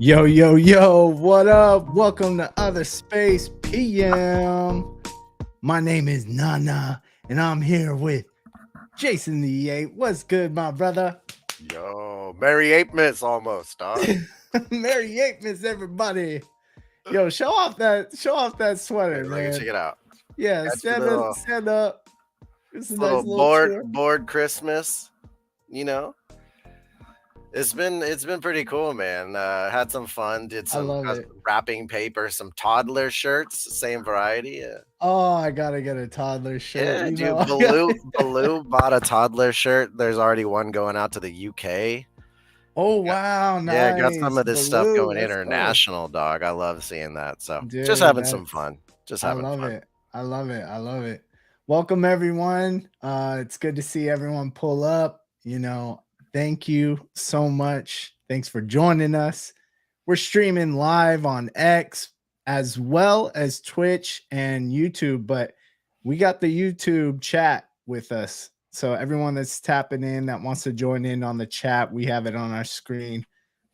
Yo, yo, yo, what up? Welcome to OTHERspace PM. My name is Nana, and I'm here with Jason the Ape. What's good, my brother? Yo, Merry Apemas almost, dog. Merry Apemas, everybody. Yo, show off that Hey, sweater, look, check man. it out. Yeah, Got your stand up. It's a nice little little tour. board Christmas. You know, it's been pretty cool, man. Had some fun. Did I some love it. wrapping paper, some toddler shirts, same variety. Oh, I gotta get a toddler shirt, Yeah, you dude. know. Baloo bought a toddler shirt. There's already one going out to the UK. Oh wow, Yeah, got some nice. of this stuff Baloo, going let's go. international, dog. I love seeing that. So just Dude, having some that's fun. Just I having love fun. it. I love it. I love it. Welcome everyone. It's good to see everyone pull up. Thank you so much. Thanks for joining us. We're streaming live on X as well as Twitch and YouTube, but we got the YouTube chat with us. So everyone that's tapping in that wants to join in on the chat, we have it on our screen.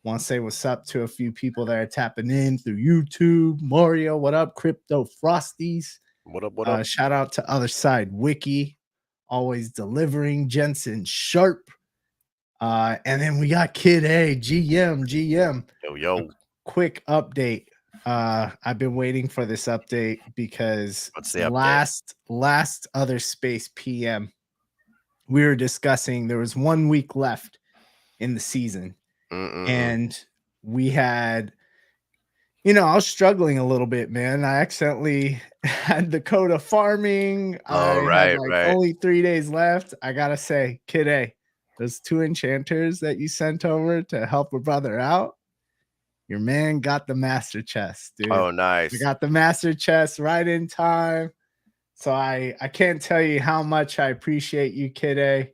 Want to say what's up to a few people that are tapping in through YouTube. Mario, what up? Crypto Frosties. What up? What up? Shout out to Otherside Wiki, always delivering. Jensen Sharp. And then we got Kid A, GM. Yo, A yo. quick update. I've been waiting for this update because What's the update? last OTHERspace PM, we were discussing there was 1 week left in the season. And we had, I was struggling a little bit, man. I accidentally had the code of farming. I Oh, had right, like right. only 3 days left. I gotta say, Kid A, those 2 enchanters that you sent over to help a brother out, your man got the master chest, dude. Oh, I nice. got the master chest right in time. So I can't tell you how much I appreciate you, Kid A.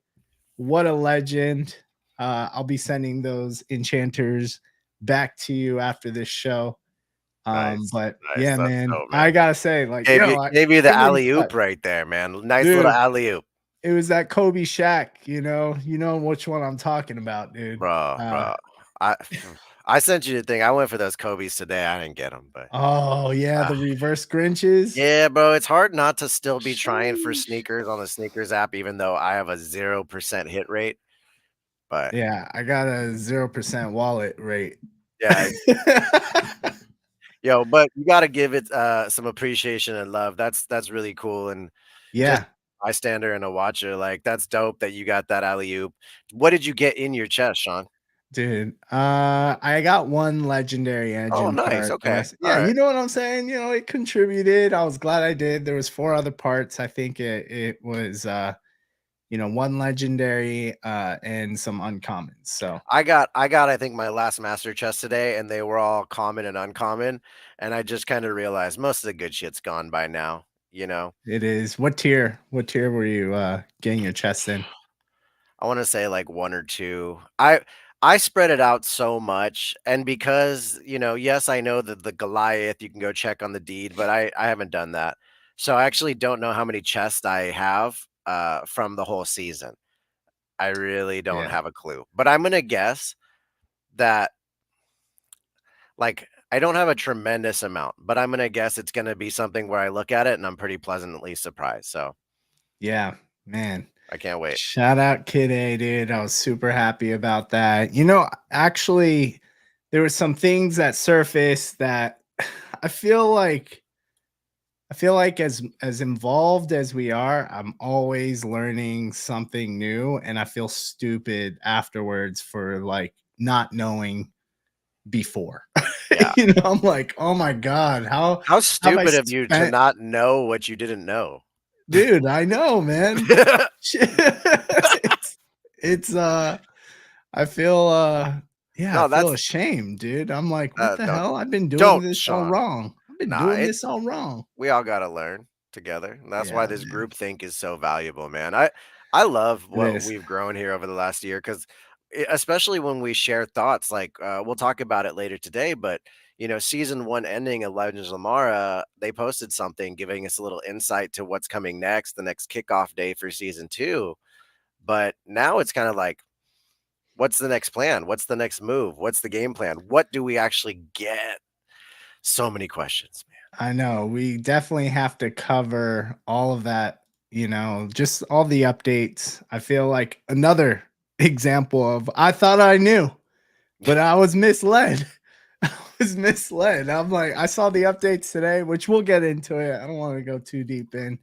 What a legend. I'll be sending those enchanters back to you after this show. Nice. But Nice. yeah, That's man, dope, I man. gotta say, like, Gave you the it was alley oop right there, man. Nice little dude, alley oop. it was that Kobe Shaq, you know which one I'm talking about, dude. Bro, Uh, bro. I I sent you the thing. I went for those Kobe's today. I didn't get them, but oh yeah, uh, the reverse Grinches. yeah, bro. It's hard not to still be trying for Sheesh. sneakers on the sneakers app, even though I have a 0% hit rate. But Yeah, I got a 0% wallet rate. yeah, yo, but you got to give it some appreciation and love. That's really cool. And just Yeah, bystander and a watcher, like that's dope that you got that alley oop. What did you get in your chest, Sean? dude. I got one legendary Oh, engine nice. part. Okay. All Yeah, right. you know what I'm saying? It contributed. I was glad I did. There was 4 other parts. I think it was one legendary and some uncommons. So I think my last master chest today, and they were all common and uncommon. And I just kind of realized most of the good shit's gone by now, you know. it is. What tier were you getting your chest in? I want to say like one or two. I spread it out so much, and because yes, I know that the Goliath you can go check on the deed, but I haven't done that, so I actually don't know how many chests I have from the whole season. I really don't Yeah. have a clue, but I'm gonna guess that like I don't have a tremendous amount, but I'm gonna guess it's gonna be something where I look at it and I'm pretty pleasantly surprised. So Yeah, man. I can't wait. Shout out Kid A, dude. I was super happy about that. Actually, there were some things that surfaced that I feel like as involved as we are, I'm always learning something new, and I feel stupid afterwards for like not knowing before. Yeah. I'm like, oh my god, how How have I stupid of you to spent? not know what you didn't know. Dude, I know, man. it's I feel yeah, I No, feel that's ashamed, dude. I'm like, what the don't hell? I've been doing don't, this all Sean. wrong. I've been Nah, doing it this all wrong. we all gotta learn together. And that's why Yeah, this man. group think is so valuable, man. I love It what is. we've grown here over the last year because especially when we share thoughts, like we'll talk about it later today, but season one ending of Legends of Lamara, they posted something giving us a little insight to what's coming next, the next kickoff day for season two. But now it's kind of like What's the next plan? What's the next move? What's the game plan? What do we actually get? So many questions, man. I know we definitely have to cover all of that, just all the updates. I feel like another example of I thought I knew, but I was misled. I was misled. I'm like, I saw the updates today, which we'll get into it. I don't want to go too deep in,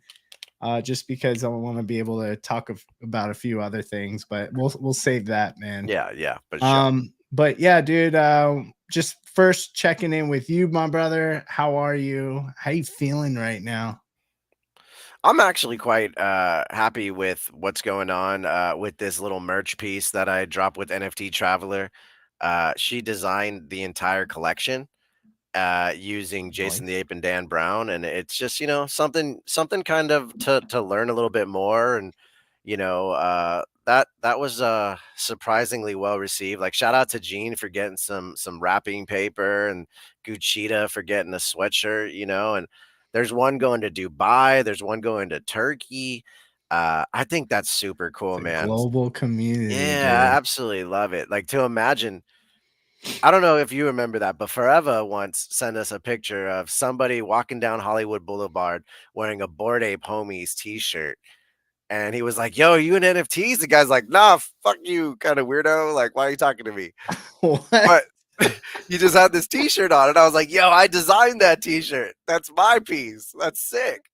just because I want to be able to talk about a few other things, but we'll save that, man. Yeah, for sure. But yeah, dude, just first checking in with you, my brother. How are you? How you feeling right now? I'm actually quite happy with what's going on with this little merch piece that I dropped with NFT Traveler. She designed the entire collection using Jason the Voice. Ape and Dan Brown, and it's just something kind of to learn a little bit more, and that was surprisingly well received. Like shout out to Gene for getting some wrapping paper, and Gucci for getting a sweatshirt, and there's one going to Dubai, there's one going to Turkey. I think that's super cool, It's a man. global community, Yeah, I dude. absolutely love it. Like to imagine I don't know if you remember that, but Forever once sent us a picture of somebody walking down Hollywood Boulevard wearing a Bored Ape Homies t-shirt. And he was like, "Yo, are you in NFTs?" The guy's like, "Nah, fuck you, kind of weirdo. Like, why are you talking to me?" What? But you just had this t-shirt on, and I was like, "Yo, I designed that t-shirt. That's my piece. That's sick."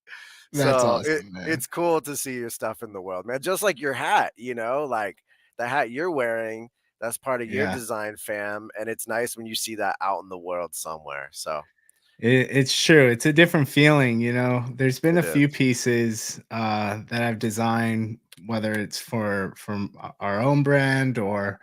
That's So awesome, man. it's cool to see your stuff in the world, man. Just like your hat, like the hat you're wearing, that's part of your Yeah. design fam. And it's nice when you see that out in the world somewhere. So It's true. It's a different feeling, There's been a it few is. pieces that I've designed, whether it's from our own brand or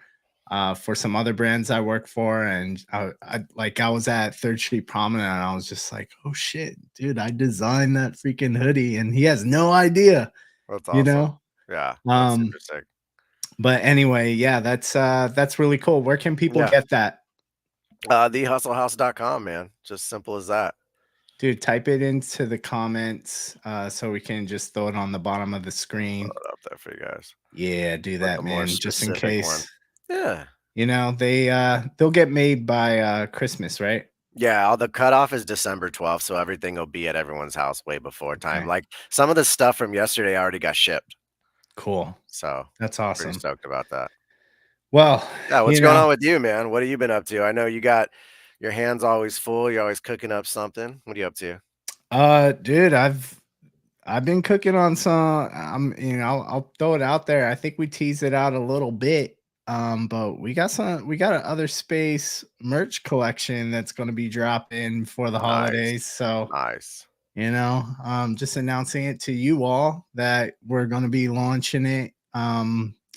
for some other brands I work for, and I was at Third Street Promenade, and I was just like, "Oh shit, dude! I designed that freaking hoodie," and he has no idea, That's you awesome. know. Yeah, that's Um, super sick. but anyway, yeah, that's really cool. Where can people Yeah. get that? Thehustlehouse.com, man. Just simple as that. Dude, type it into the comments so we can just throw it on the bottom of the Throw screen. it up there for you guys. Yeah, do With that, a more man, just in specific one. case. Yeah. They'll get made by Christmas, right? Yeah, all the cutoff is December 12th, so everything will be at everyone's house way before time. Okay, Like some of the stuff from yesterday already got shipped. cool. So That's pretty awesome. stoked about that. Well, Yeah, what's you going know, on with you, man? What have you been up to? I know you got your hands always full. You're always cooking up something. What are you up to? dude, I've been cooking on some. I'll throw it out there. I think we teased it out a little bit. But we got an other space merch collection that's going to be dropping for the Nice. holidays. So Nice. just announcing it to you all that we're going to be launching it.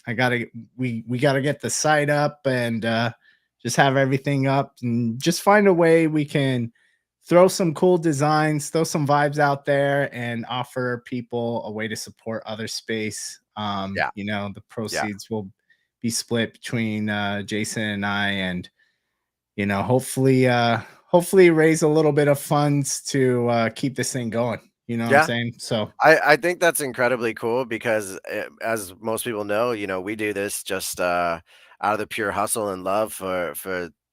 I gotta we gotta get the site up and just have everything up and just find a way we can throw some cool designs, throw some vibes out there, and offer people a way to support other space. Yeah. The Yeah. proceeds will be split between Jason and I, and hopefully raise a little bit of funds to keep this thing going. You know what I'm Yeah. saying? So I think that's incredibly cool because as most people know, we do this just out of the pure hustle and love for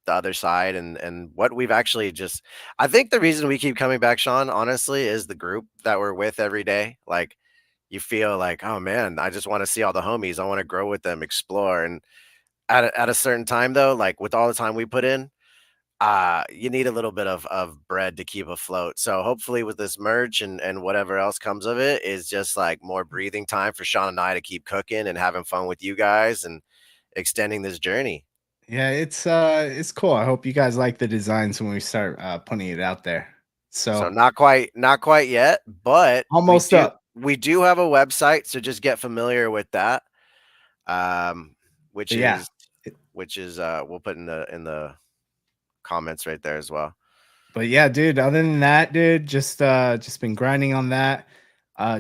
the other side, and what we've actually just I think the reason we keep coming back, Sean, honestly, is the group that we're with every day. Like you feel like, oh man, I just want to see all the homies. I want to grow with them, explore. And at a certain time though, like with all the time we put in, you need a little bit of bread to keep afloat. So hopefully with this merch and whatever else comes of it is just like more breathing time for Sean and I to keep cooking and having fun with you guys and extending this journey. yeah, it's cool. I hope you guys like the designs when we start putting it out there. So So not quite yet, but we almost do up. we do have a website, so just get familiar with that. Um, which But yeah, is we'll put in the comments right there as well. but yeah, dude, other than that, dude, just been grinding on that.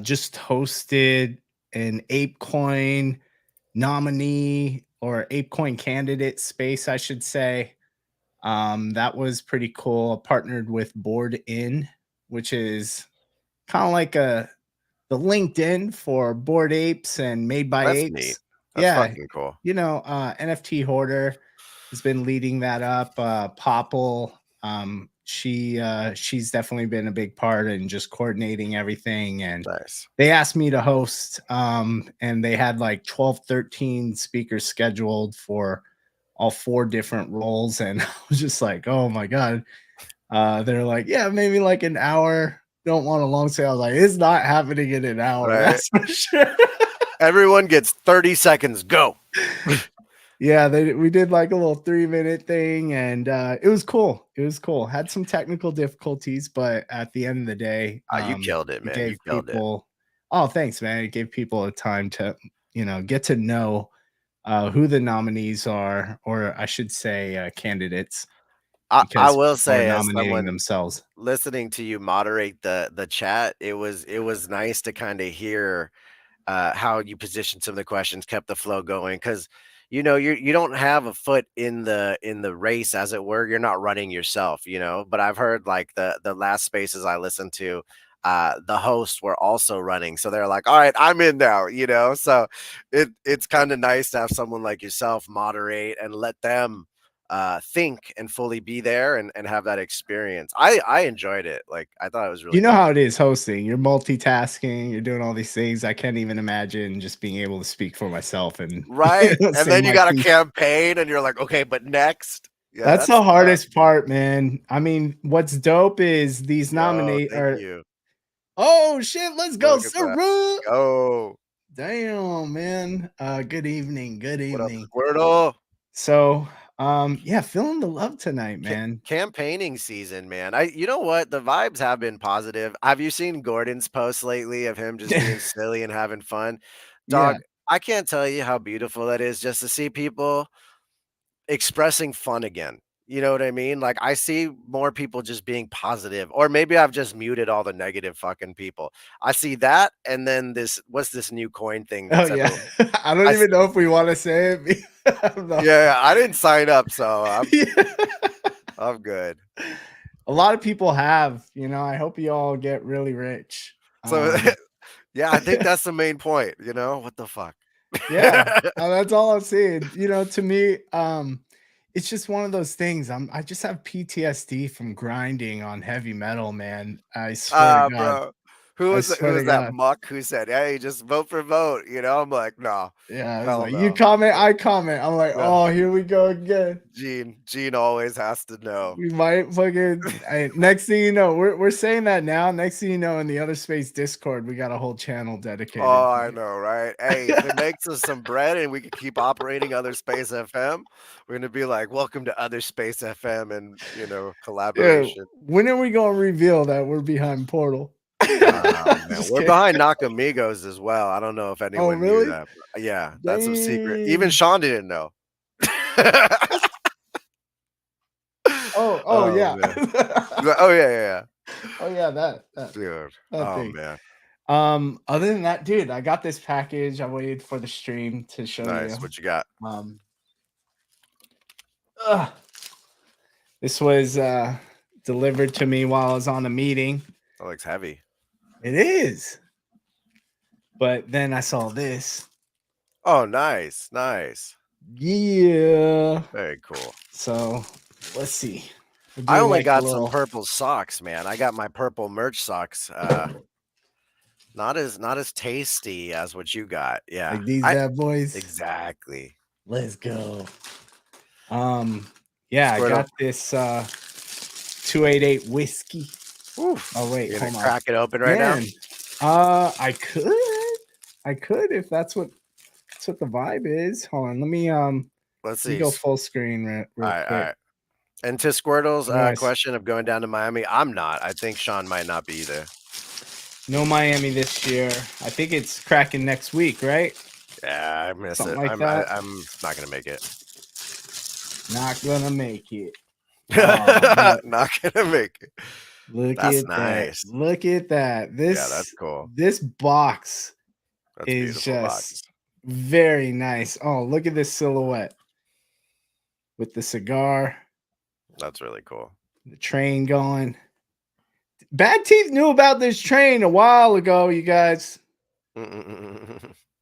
Just hosted an ApeCoin nominee or ApeCoin candidate space, I should say. That was pretty cool. Partnered with Board In, which is kind of like the LinkedIn for board apes and made by That's neat. apes. That's fucking cool. You know, NFT Hoarder has been leading that up. Popple, she's definitely been a big part in just coordinating everything. And Nice. they asked me to host, and they had like 12, 13 speakers scheduled for all 4 different roles. And I was just like, oh my God. They're like, yeah, maybe like an hour. Don't want a long say. I was like, it's not happening in an hour. Right. That's for sure. Everyone gets 30 seconds. Go. Yeah, we did like a little 3-minute thing, and it was cool. It was cool. Had some technical difficulties, but at the end of the day, You killed it, it man. You gave killed it. people. Oh, thanks, man. It gave people a time to, you know, get to know who the nominees are, or I should say, candidates, I because will people are say, as nominating someone themselves. listening to you moderate the chat, it was nice to kind of hear how you positioned some of the questions, kept the flow going, because you know you don't have a foot in the race, as it were. You're not running yourself, you know. But I've heard like the last spaces I listened to, the hosts were also running, so they're like, all right, I'm in now, you know. So it's kind of nice to have someone like yourself moderate and let them think and fully be there and have that experience. I enjoyed it. Like, I thought it was really You know cool. how it is hosting. You're multitasking. You're doing all these things. I can't even imagine just being able to speak for myself and Right, and say then you my got a piece. campaign, and you're like, "Okay, but next." Yeah, That's that's the tough. hardest part, man. I mean, what's dope is these Yo, nominate thank or you. oh shit, let's go, Look at that. Saru. Go. Damn, man. Good evening. Good What up, evening. Squirtle? So, yeah, feeling the love tonight, Ca man. Campaigning season, man. You know what? The vibes have been positive. Have you seen Gordon's posts lately of him just being silly and having fun? Yeah. Dog, I can't tell you how beautiful that is just to see people expressing fun again. You know what I mean? Like, I see more people just being positive, or maybe I've just muted all the negative fucking people. I see that, and then this, what's this new coin thing Oh that's yeah. everyone? I don't I s even know if we want to say it. I'm not- Yeah, I didn't sign up, so Yeah. I'm good. A lot of people have, you know. I hope you all get really rich. So yeah, I think that's the main point. You know what the fuck? Yeah, that's all I'm saying. You know, to me, it's just one of those things. I just have PTSD from grinding on heavy metal, man. I swear to God. Bro, I who swear to was that God. muck who said, "Hey, just vote for vote"? You know, I'm like, no, Yeah, I was hell like, you no. comment, I comment. I'm like, Yeah, oh, here we go again. Gene always has to know. We might fucking next thing you know, we're saying that now. Next thing you know, in the Other Space Discord, we got a whole channel dedicated Oh, to I know, right? Hey, if it makes us some bread and we can keep operating Other Space FM, we're gonna be like, "Welcome to Other Space FM," and yeah, collaboration. when are we gonna reveal that we're behind Portal? Oh man, Just we're kidding. behind Nakamigos as well. I don't know if Oh, anyone knew really? that. But yeah, that's a secret. Even Dang. Sean didn't know. Oh, Oh yeah. man. Oh yeah, yeah, Oh, yeah, yeah. Dude. that Oh thing. man. Other than that, dude, I got this package. I waited for the stream to show you. Nice. What you got? Um, ugh, this was delivered to me while I was on a meeting. That looks heavy. It is. But then I saw this. Oh, nice, nice. Yeah. Very cool. So let's see. We'll I do only like a got some little. purple socks, man. I got my purple merch socks. Not as tasty as what you got. Yeah. Like these I bad boys. exactly. Let's go. Yeah, I Squirtle. got this 288 whiskey. Oof. Oh wait, You gonna hold on. crack it open right now? Man, I could. I could if that's what the vibe is. Hold on, Let's let me see. go full screen All real right, all quick. right. And to Squirtle's Nice. question of going down to Miami, I'm not. I think Sean might not be either. No Miami this year. I think it's cracking next week, right? Yeah, I miss Something it. like that. I'm not gonna make it. Not gonna make it. Oh, but Not gonna make it. look That's at that. nice. Look at that. Yeah, that's cool. This box That's a is beautiful box. just very nice. Oh, look at this silhouette with the cigar, That's really cool. the train going. Bad Teeth knew about this train a while ago, you guys.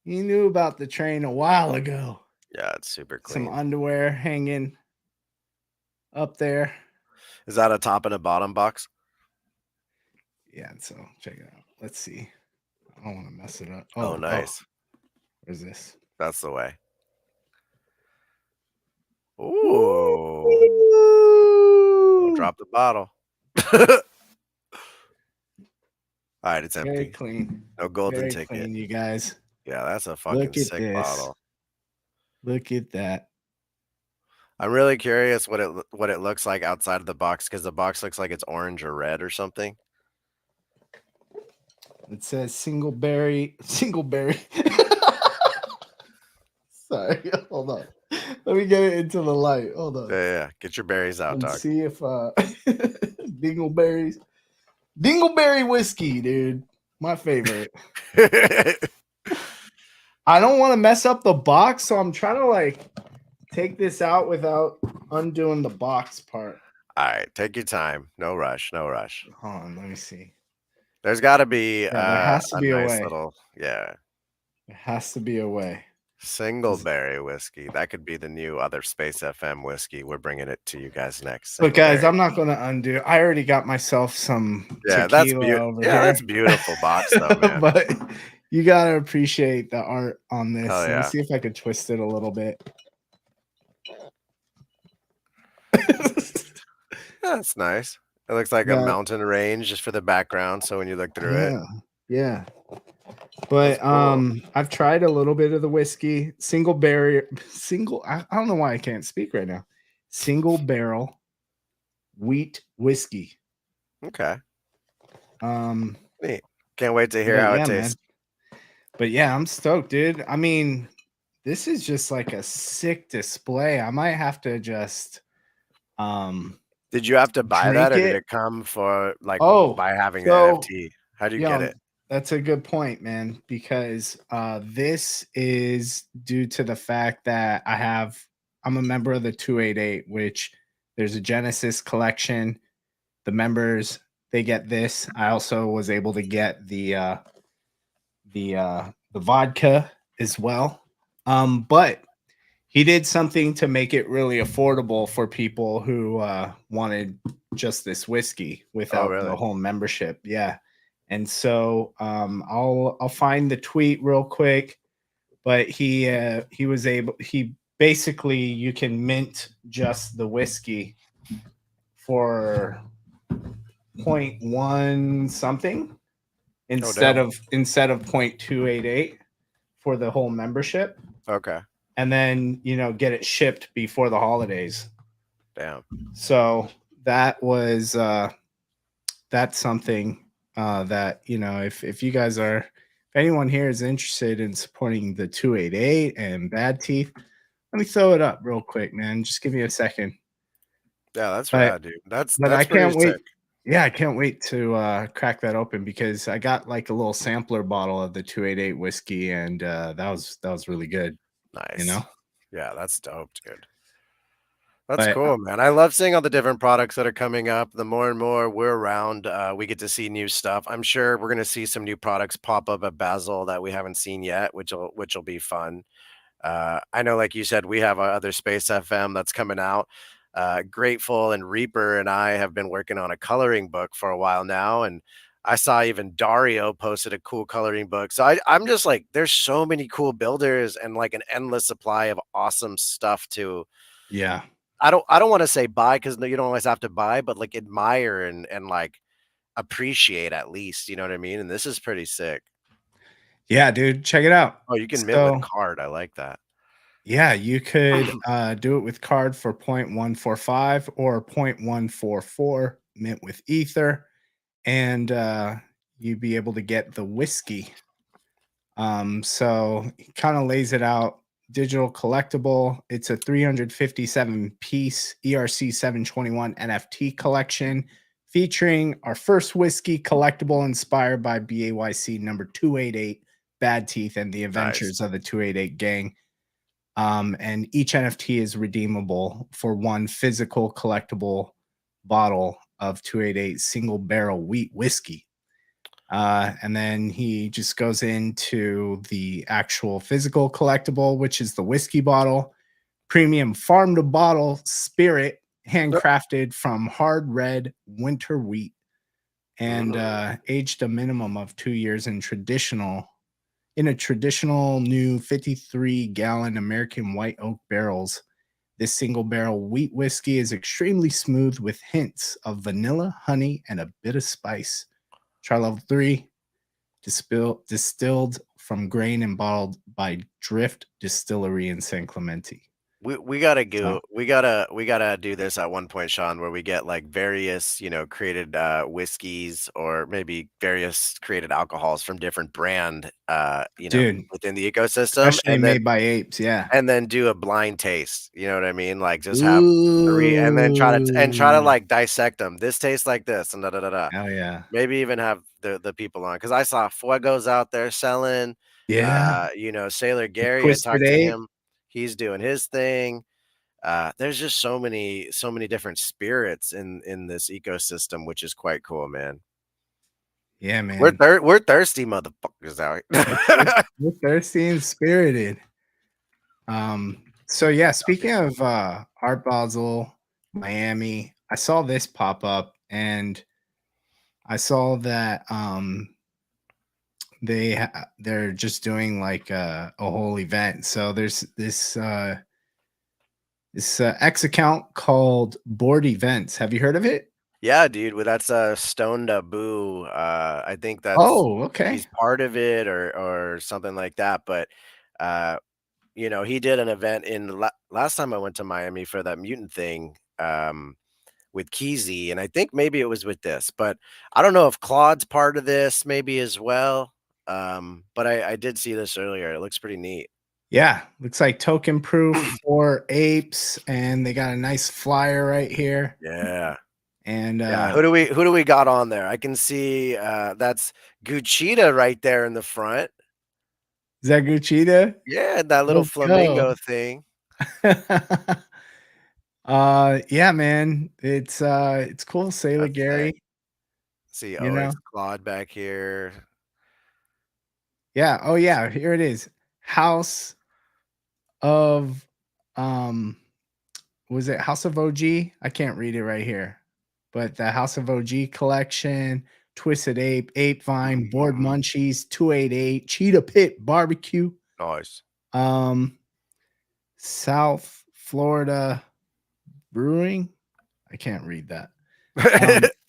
He knew about the train a while ago. Yeah, it's super Some clean. underwear hanging up there. Is that a top and a bottom box? Yeah, so check it out. Let's see. I don't want to mess it up. Oh, nice. Where's this? That's the way. Ooh. Don't drop the bottle. All right, it's Very empty. clean. No golden Very ticket. clean, you guys. Yeah, that's a fucking Look at sick this. bottle. Look at that. I'm really curious what it looks like outside of the box, because the box looks like it's orange or red or something. It says single berry. Sorry, hold on. Let me get it into the light. Hold on. Yeah. Get your berries out, And dog. see if dingleberries. Dingleberry whiskey, dude. My favorite. I don't want to mess up the box, so I'm trying to like take this out without undoing the box part. All right, take your time. No rush. No rush. Hold on, let me see. There's got to be there has to a be a nice way. little, yeah. There has to be a way. Single berry whiskey. That could be the new OTHERspace FM whiskey. We're bringing it to you guys next. But guys, Berry. I'm not going to undo. I already got myself some Yeah, tequila over here. that's beautiful box though, man. But you got to appreciate the art on this. Oh, Let me see if I could twist it a little bit. That's nice. It looks like a mountain range just for the background. So when you look through it. Yeah. But cool. I've tried a little bit of the whiskey. I don't know why I can't speak right now. Single barrel wheat whiskey. Okay. Neat. Can't wait to hear how it tastes. Man. But yeah, I'm stoked, dude. I mean, this is just like a sick display. I might have to just did you have to buy that, or did it come for like by having the NFT? How do you get it? That's a good point, man, because this is due to the fact that I'm a member of the 288, which there's a Genesis collection. The members, they get this. I also was able to get the vodka as well. But he did something to make it really affordable for people who wanted just this whiskey without the whole membership. Yeah. And so I'll find the tweet real quick, but he basically, you can mint just the whiskey for 0.1 something instead of 0.288 for the whole membership. Okay. And then, get it shipped before the holidays. Damn. So that was that's something that, if you guys if anyone here is interested in supporting the 288 and Bad Teeth, let me throw it up real quick, man. Just give me a second. Yeah, that's rad, dude. That's I can't wait. Sick. Yeah, I can't wait to crack that open, because I got like a little sampler bottle of the 288 whiskey, and that was really good. Nice. Yeah, that's dope, dude. That's cool, Uh, man. I love seeing all the different products that are coming up. The more and more we're around, we get to see new stuff. I'm sure we're going to see some new products pop up at Basel that we haven't seen yet, which will be fun. I know, like you said, we have our OTHERspace FM that's coming out. Grateful and Reaper and I have been working on a coloring book for a while now, and I saw even Dario posted a cool coloring book. So I'm just like, there's so many cool builders and like an endless supply of awesome stuff to. Yeah. I don't want to say buy, because you don't always have to buy, but like admire and like appreciate at least, you know what I mean? And this is pretty sick. Yeah, dude, check it out. Oh, you can mint with card. I like that. Yeah, you could do it with card for 0.145 or 0.144 mint with Ether, and you'd be able to get the whiskey. So he kind of lays it out. Digital collectible. It's a 357 piece ERC 721 NFT collection featuring our first whiskey collectible inspired by BAYC number 288, Bad Teeth, and the adventures of the 288 gang. And each NFT is redeemable for one physical collectible bottle of 288 single barrel wheat whiskey. And then he just goes into the actual physical collectible, which is the whiskey bottle, premium farm to bottle spirit, handcrafted from hard red winter wheat, and aged a minimum of 2 years in a traditional new 53-gallon American white oak barrels. This single barrel wheat whiskey is extremely smooth with hints of vanilla, honey, and a bit of spice. Try level 3, distilled from grain and bottled by Drift Distillery in San Clemente. We gotta So, go. We gotta do this at one point, Sean, where we get like various, created whiskeys or maybe various created alcohols from different brand, dude, within the ecosystem, especially made by apes, yeah. and then do a blind taste. You know what I mean? Like just have three, and then try to Ooh. like dissect them. This tastes like this, and da da da da. Oh yeah. Maybe even have the people on, because I saw Fuego's out there selling. Yeah. Sailor The Gary, I Twisted talked to Ape. him. He's doing his thing. There's just so many different spirits in this ecosystem, which is quite cool, man. Yeah, We're man. we're thirsty motherfuckers out We're here. we're thirsty and spirited. So yeah, speaking of Art Basel, Miami, I saw this pop up and I saw that they're just doing like a whole event. So there's this X account called Board Events. Have you heard of it? Yeah, dude. Well, that's Stone Boo. I think Oh, okay. he's part of it or something like that. But uh, he did an event last time I went to Miami for that mutant thing. With Keezy, and I think maybe it was with this, but I don't know if Claude's part of this maybe as well. But I did see this earlier. It looks pretty neat. Yeah, looks like token proof for apes, and they got a nice flyer right here. Yeah. And Yeah. Who do we got on there? I can see that's Gucci'da right there in the front. is that Gucci'da? Yeah, that little Let's go. flamingo thing. Yeah, man. It's cool, Sailor That's sick. Gary, See you know. Claude back here. Yeah. Oh yeah, here it is. House of was it House of OG? I can't read it right here. But the House of OG collection, Twisted Ape, Ape Vine, Board Mhm. Munchies, 288, Cheetah Pit Barbecue, Nice. um, South Florida Brewing. I can't read that.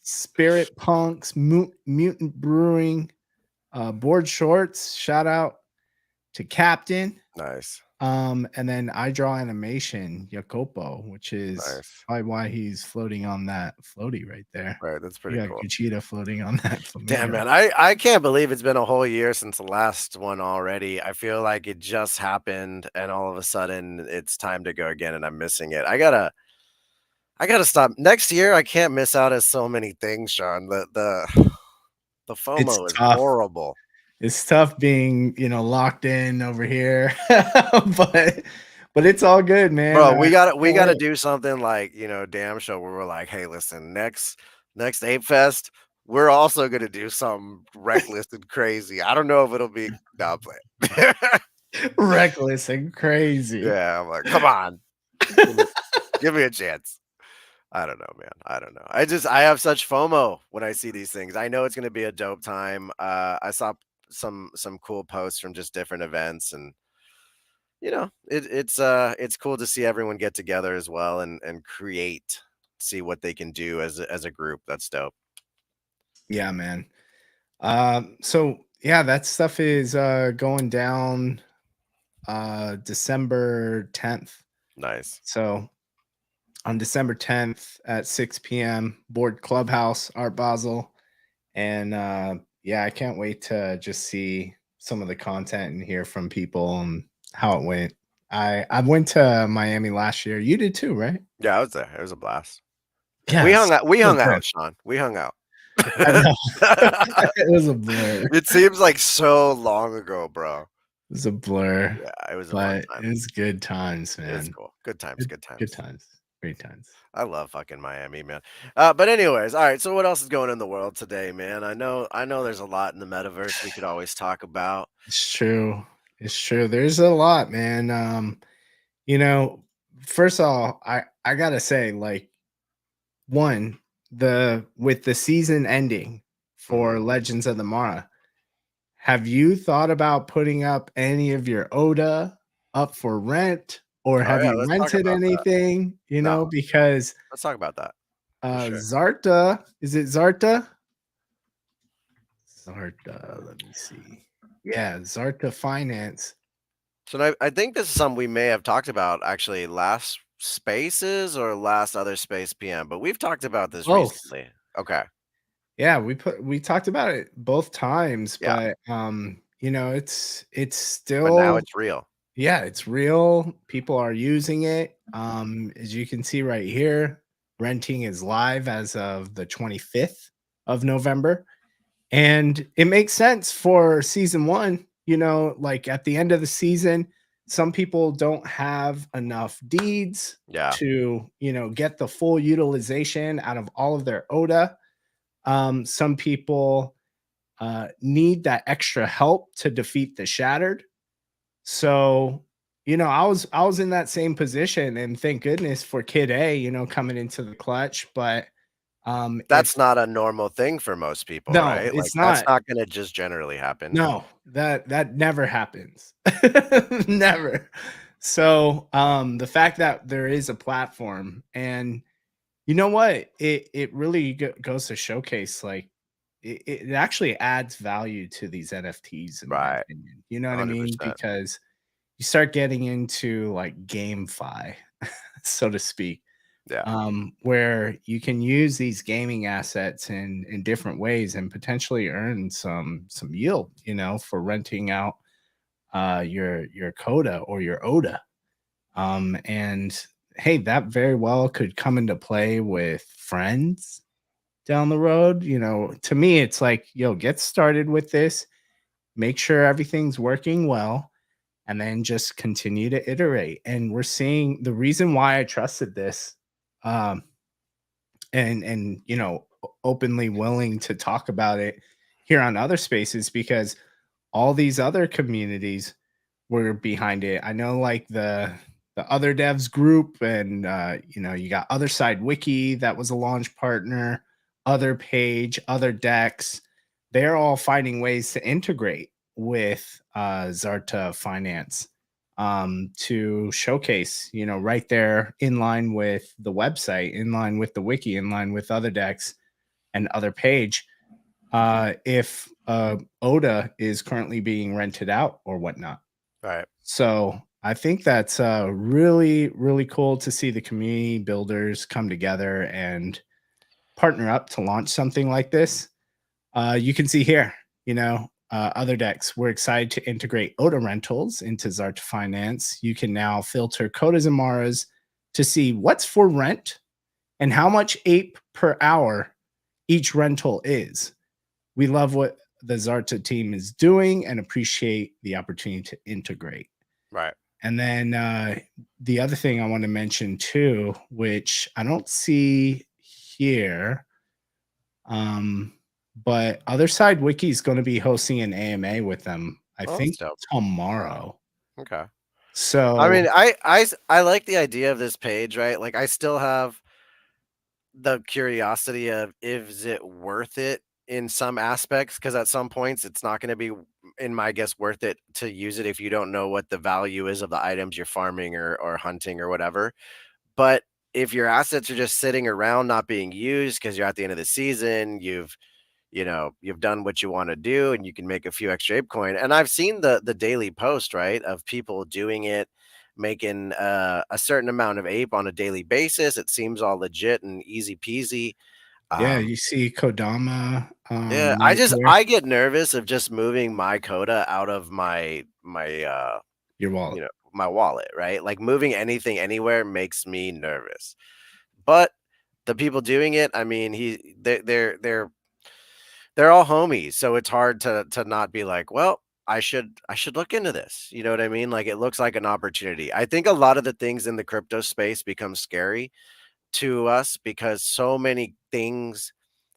Spirit Punks, Mutant Brewing, Board Shorts. Shout out to Captain. Nice. And then I Draw Animation, Jacopo, which is Nice. probably why he's floating on that floaty right there. Right, that's You pretty got cool. Kuchita floating on that Damn, flamingo. man, I can't believe it's been a whole year since the last one already. I feel like it just happened, and all of a sudden it's time to go again, and I'm missing it. I gotta stop. Next year, I can't miss out on so many things, Sean. The It's FOMO is tough. horrible. It's tough being, locked in over here, but it's all good, man. Bro, I we gotta we can't gotta wait. do something like, damn show where we're like, hey, listen, next Ape Fest, we're also gonna do something reckless and crazy. I don't know if it'll be no, I'm playing. Reckless and crazy. Yeah, I'm like, come on, give me, give me a chance. I don't know, man. I don't know. I have such FOMO when I see these things. I know it's gonna be a dope time. I saw some cool posts from just different events, and it's cool to see everyone get together as well and create, see what they can do as a group. That's dope. Yeah, man. So yeah, that stuff is going down December 10th. Nice. So on December 10th at 6 p.m., Board Clubhouse, Art Basel. And yeah, I can't wait to just see some of the content and hear from people and how it went. I went to Miami last year. You did too, right? Yeah, I was there. It was a blast. We Yes. hung out. We So hung good. out, Sean. We hung out. I know. It was a blur. It It seems like so long ago, bro. was a blur, Yeah, it was a fun but time. it was good times, It was man. cool. Good times. Good, Good good times. times. Great times. I love fucking Miami, man. But anyways, all right. So what else is going in the world today, man? I know there's a lot in the metaverse we could always talk about. It's true. It's true. There's a lot, man. You know, first of all, I gotta say, like, one, the with the season ending Mhm. for Legends of the Mara, have you thought about putting up any of your Oda up for rent, or Oh have yeah, you let's talk rented about that. anything? You No, know, because let's talk about that for sure. Zarta, is it Zarta? Zarta, let me see. Yeah, Zarta Finance. So I think this is something we may have talked about actually last spaces or last other space PM, but we've talked about this Both. recently. Okay. Yeah, we talked about it both times, Yeah. but you know, it's But now still, it's real. yeah, it's real. People are using it. As you can see right here, renting is live as of the 25th of November. And it makes sense for season one. You know, like at the end of the season, some people don't have enough deeds Yeah. to, you know, get the full utilization out of all of their ODA. Some people need that extra help to defeat the shattered. So, you know, I was in that same position, and thank goodness for Kid A, you know, coming into the clutch. But if That's not a normal thing for most people, no, right? Like it's that's not. not gonna just generally happen. No, that never happens. Never. So, the fact that there is a platform, and you know what? It really goes to showcase, like, it actually adds value to these NFTs, in my Right. opinion. You know what I mean? 100%. Because you start getting into like GameFi, so to speak, Yeah. where you can use these gaming assets in different ways and potentially earn some yield, you know, for renting out your Coda or your Oda. And hey, that very well could come into play with friends down the road. You know, to me, it's like, yo, get started with this, make sure everything's working well, and then just continue to iterate. And we're seeing the reason why I trusted this, um, and you know, openly willing to talk about it here on other spaces, because all these other communities were behind it. I know, like, the other devs group, and you know, you got Otherside Wiki that was a launch partner, other page, other decks. They're all finding ways to integrate with Zarta Finance, to showcase, you know, right there in line with the website, in line with the wiki, in line with other decks and other page, if Oda is currently being rented out or whatnot. Right. So I think that's really, really cool to see the community builders come together and partner up to launch something like this. You can see here, you know, other decks. We're excited to integrate Oda rentals into Zarta Finance. You can now filter Kodas and Maras to see what's for rent and how much ape per hour each rental is. We love what the Zarta team is doing and appreciate the opportunity to integrate. Right. And then the other thing I want to mention too, which I don't see here, um, but Otherside Wiki is going to be hosting an AMA with them, I Well, that's think dope. tomorrow. Okay. I So mean, I like the idea of this page, right? Like I still have the curiosity of is it worth it in some aspects, because at some points it's not going to be in my guess worth it to use it if you don't know what the value is of the items you're farming or hunting or whatever. But if your assets are just sitting around not being used because you're at the end of the season, you've done what you want to do and you can make a few extra ApeCoin. And I've seen the daily post, right, of people doing it, making a certain amount of ape on a daily basis. It seems all legit and easy peasy. yeah, Um, you see Kodama yeah, right here, I get nervous of just moving my coda out of my your wallet. my wallet, right? Like moving anything anywhere makes me nervous. But the people doing it, I mean, they're all homies, so it's hard to not be like, well, I should look into this. You know what I mean? Like it looks like an opportunity. I think a lot of the things in the crypto space become scary to us because so many things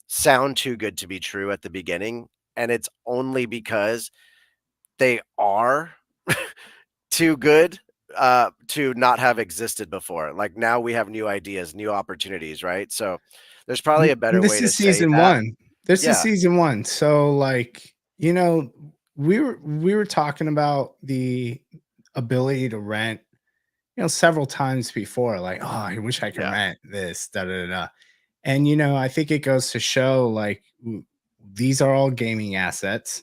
sound too good to be true at the beginning, and it's only because they are too good to not have existed before. Like now we have new ideas, new opportunities, right? So there's probably a And better this way to is say season that. one. This is Yeah, season one. So like, we were talking about the ability to rent, several times before, like, oh, I wish I can yeah, rent this, da da da. Da. And I think it goes to show like these are all gaming assets.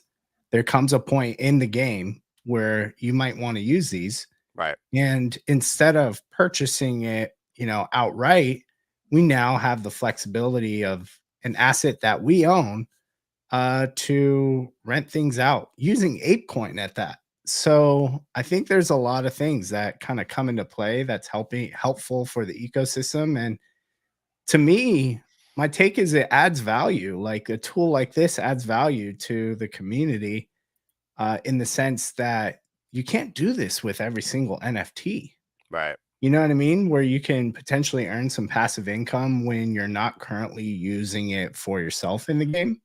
There comes a point in the game where you might want to use these. right, And instead of purchasing it, outright, we now have the flexibility of an asset that we own to rent things out using ApeCoin at that. So I think there's a lot of things that kind of come into play that's helpful for the ecosystem. And to me, my take is it adds value. Like a tool like this adds value to the community in the sense that you can't do this with every single NFT. right. You know what I mean? Where you can potentially earn some passive income when you're not currently using it for yourself in the game.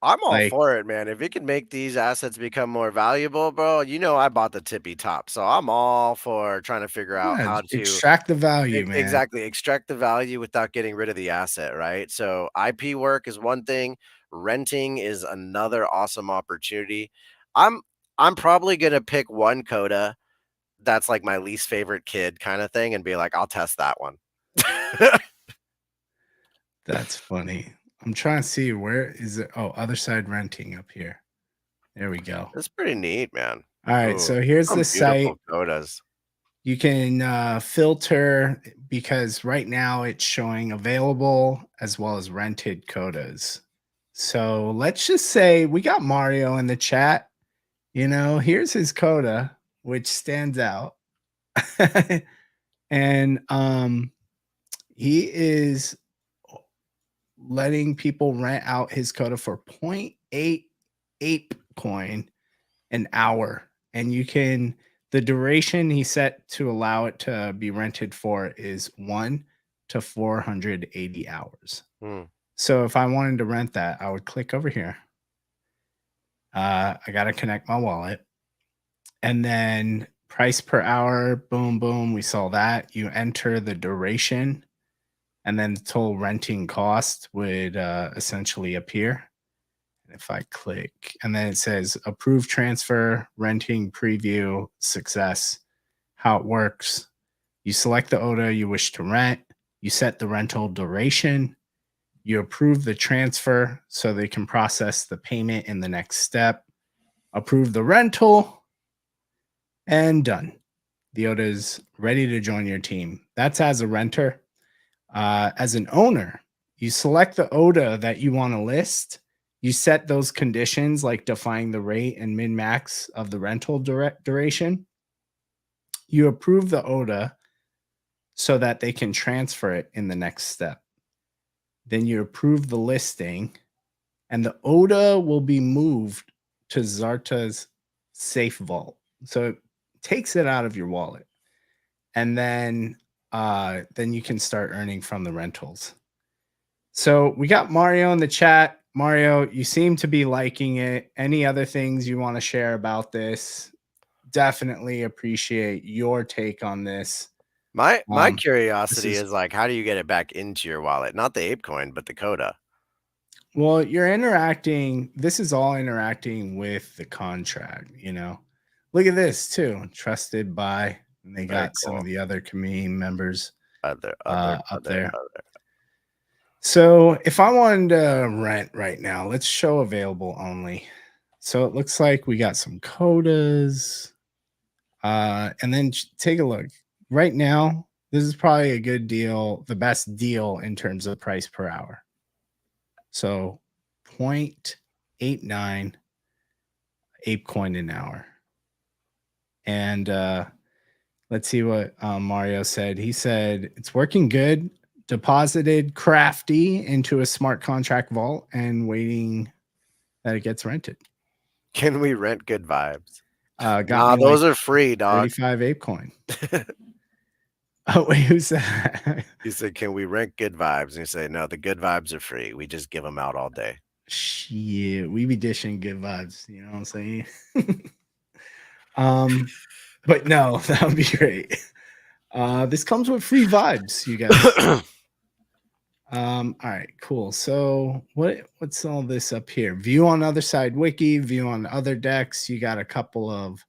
I'm all Like, for it, man. If it can make these assets become more valuable, bro, I bought the tippy top. So I'm all for trying to figure out yeah, how to extract the value, man. exactly extract the value without getting rid of the asset, right? So IP work is one thing, renting is another awesome opportunity. I'm I'm probably gonna pick one coda that's like my least favorite kid kind of thing and be like, I'll test that one. That's funny. I'm trying to see where is it. Oh, other side renting up here. There we go. That's pretty neat, man. All right. Ooh, So here's the some site. beautiful codas. You can filter because right now it's showing available as well as rented codas. So let's just say we got Mario in the chat. Here's his coda, which stands out. And he is letting people rent out his coda for point 0.8 ape coin an hour. And the duration he set to allow it to be rented for is 1 to 480 hours. Hmm. So if I wanted to rent that, I would click over here. I got to connect my wallet. And then price per hour, boom, boom. We saw that. You enter the duration, and then the total renting cost would essentially appear. If I click, and then it says approve transfer, renting preview, success, how it works. You select the ODA you wish to rent, you set the rental duration, you approve the transfer so they can process the payment in the next step, approve the rental, and done. The ODA is ready to join your team. That's as a renter. As an owner, you select the ODA that you want to list. You set those conditions like defining the rate and min max of the rental duration. You approve the ODA so that they can transfer it in the next step. Then you approve the listing, and the ODA will be moved to Zarta's safe vault. So it takes it out of your wallet. And then you can start earning from the rentals. So we got Mario in the chat. Mario, you seem to be liking it. Any other things you want to share about this? Definitely appreciate your take on this. My This curiosity is is like, how do you get it back into your wallet? Not the ApeCoin, but the coda. well, you're interacting. This is all interacting with the contract. Look at this too. Trusted by, and they Very got some cool. of the other community members Other, up there. other. So if I wanted to rent right now, let's show available only. So it looks like we got some codas. And then take a look. Right now, this is probably a good deal, the best deal in terms of price per hour. So 0.89 ApeCoin an hour. And let's see what Mario said. He said it's working good. Deposited Crafty into a smart contract vault and waiting that it gets rented. Can we rent good vibes? Got Nah, me like those are free, dog. 35 ApeCoin. Oh wait, who's that? He said, "Can we rent good vibes?" And he said, "No, the good vibes are free. We just give them out all day." Shit, we be dishing good vibes. You know what I'm saying? But no, that would be great. This comes with free vibes, you guys. All right, cool. So what's all this up here? View on Otherside Wiki, view on other decks. You got a couple of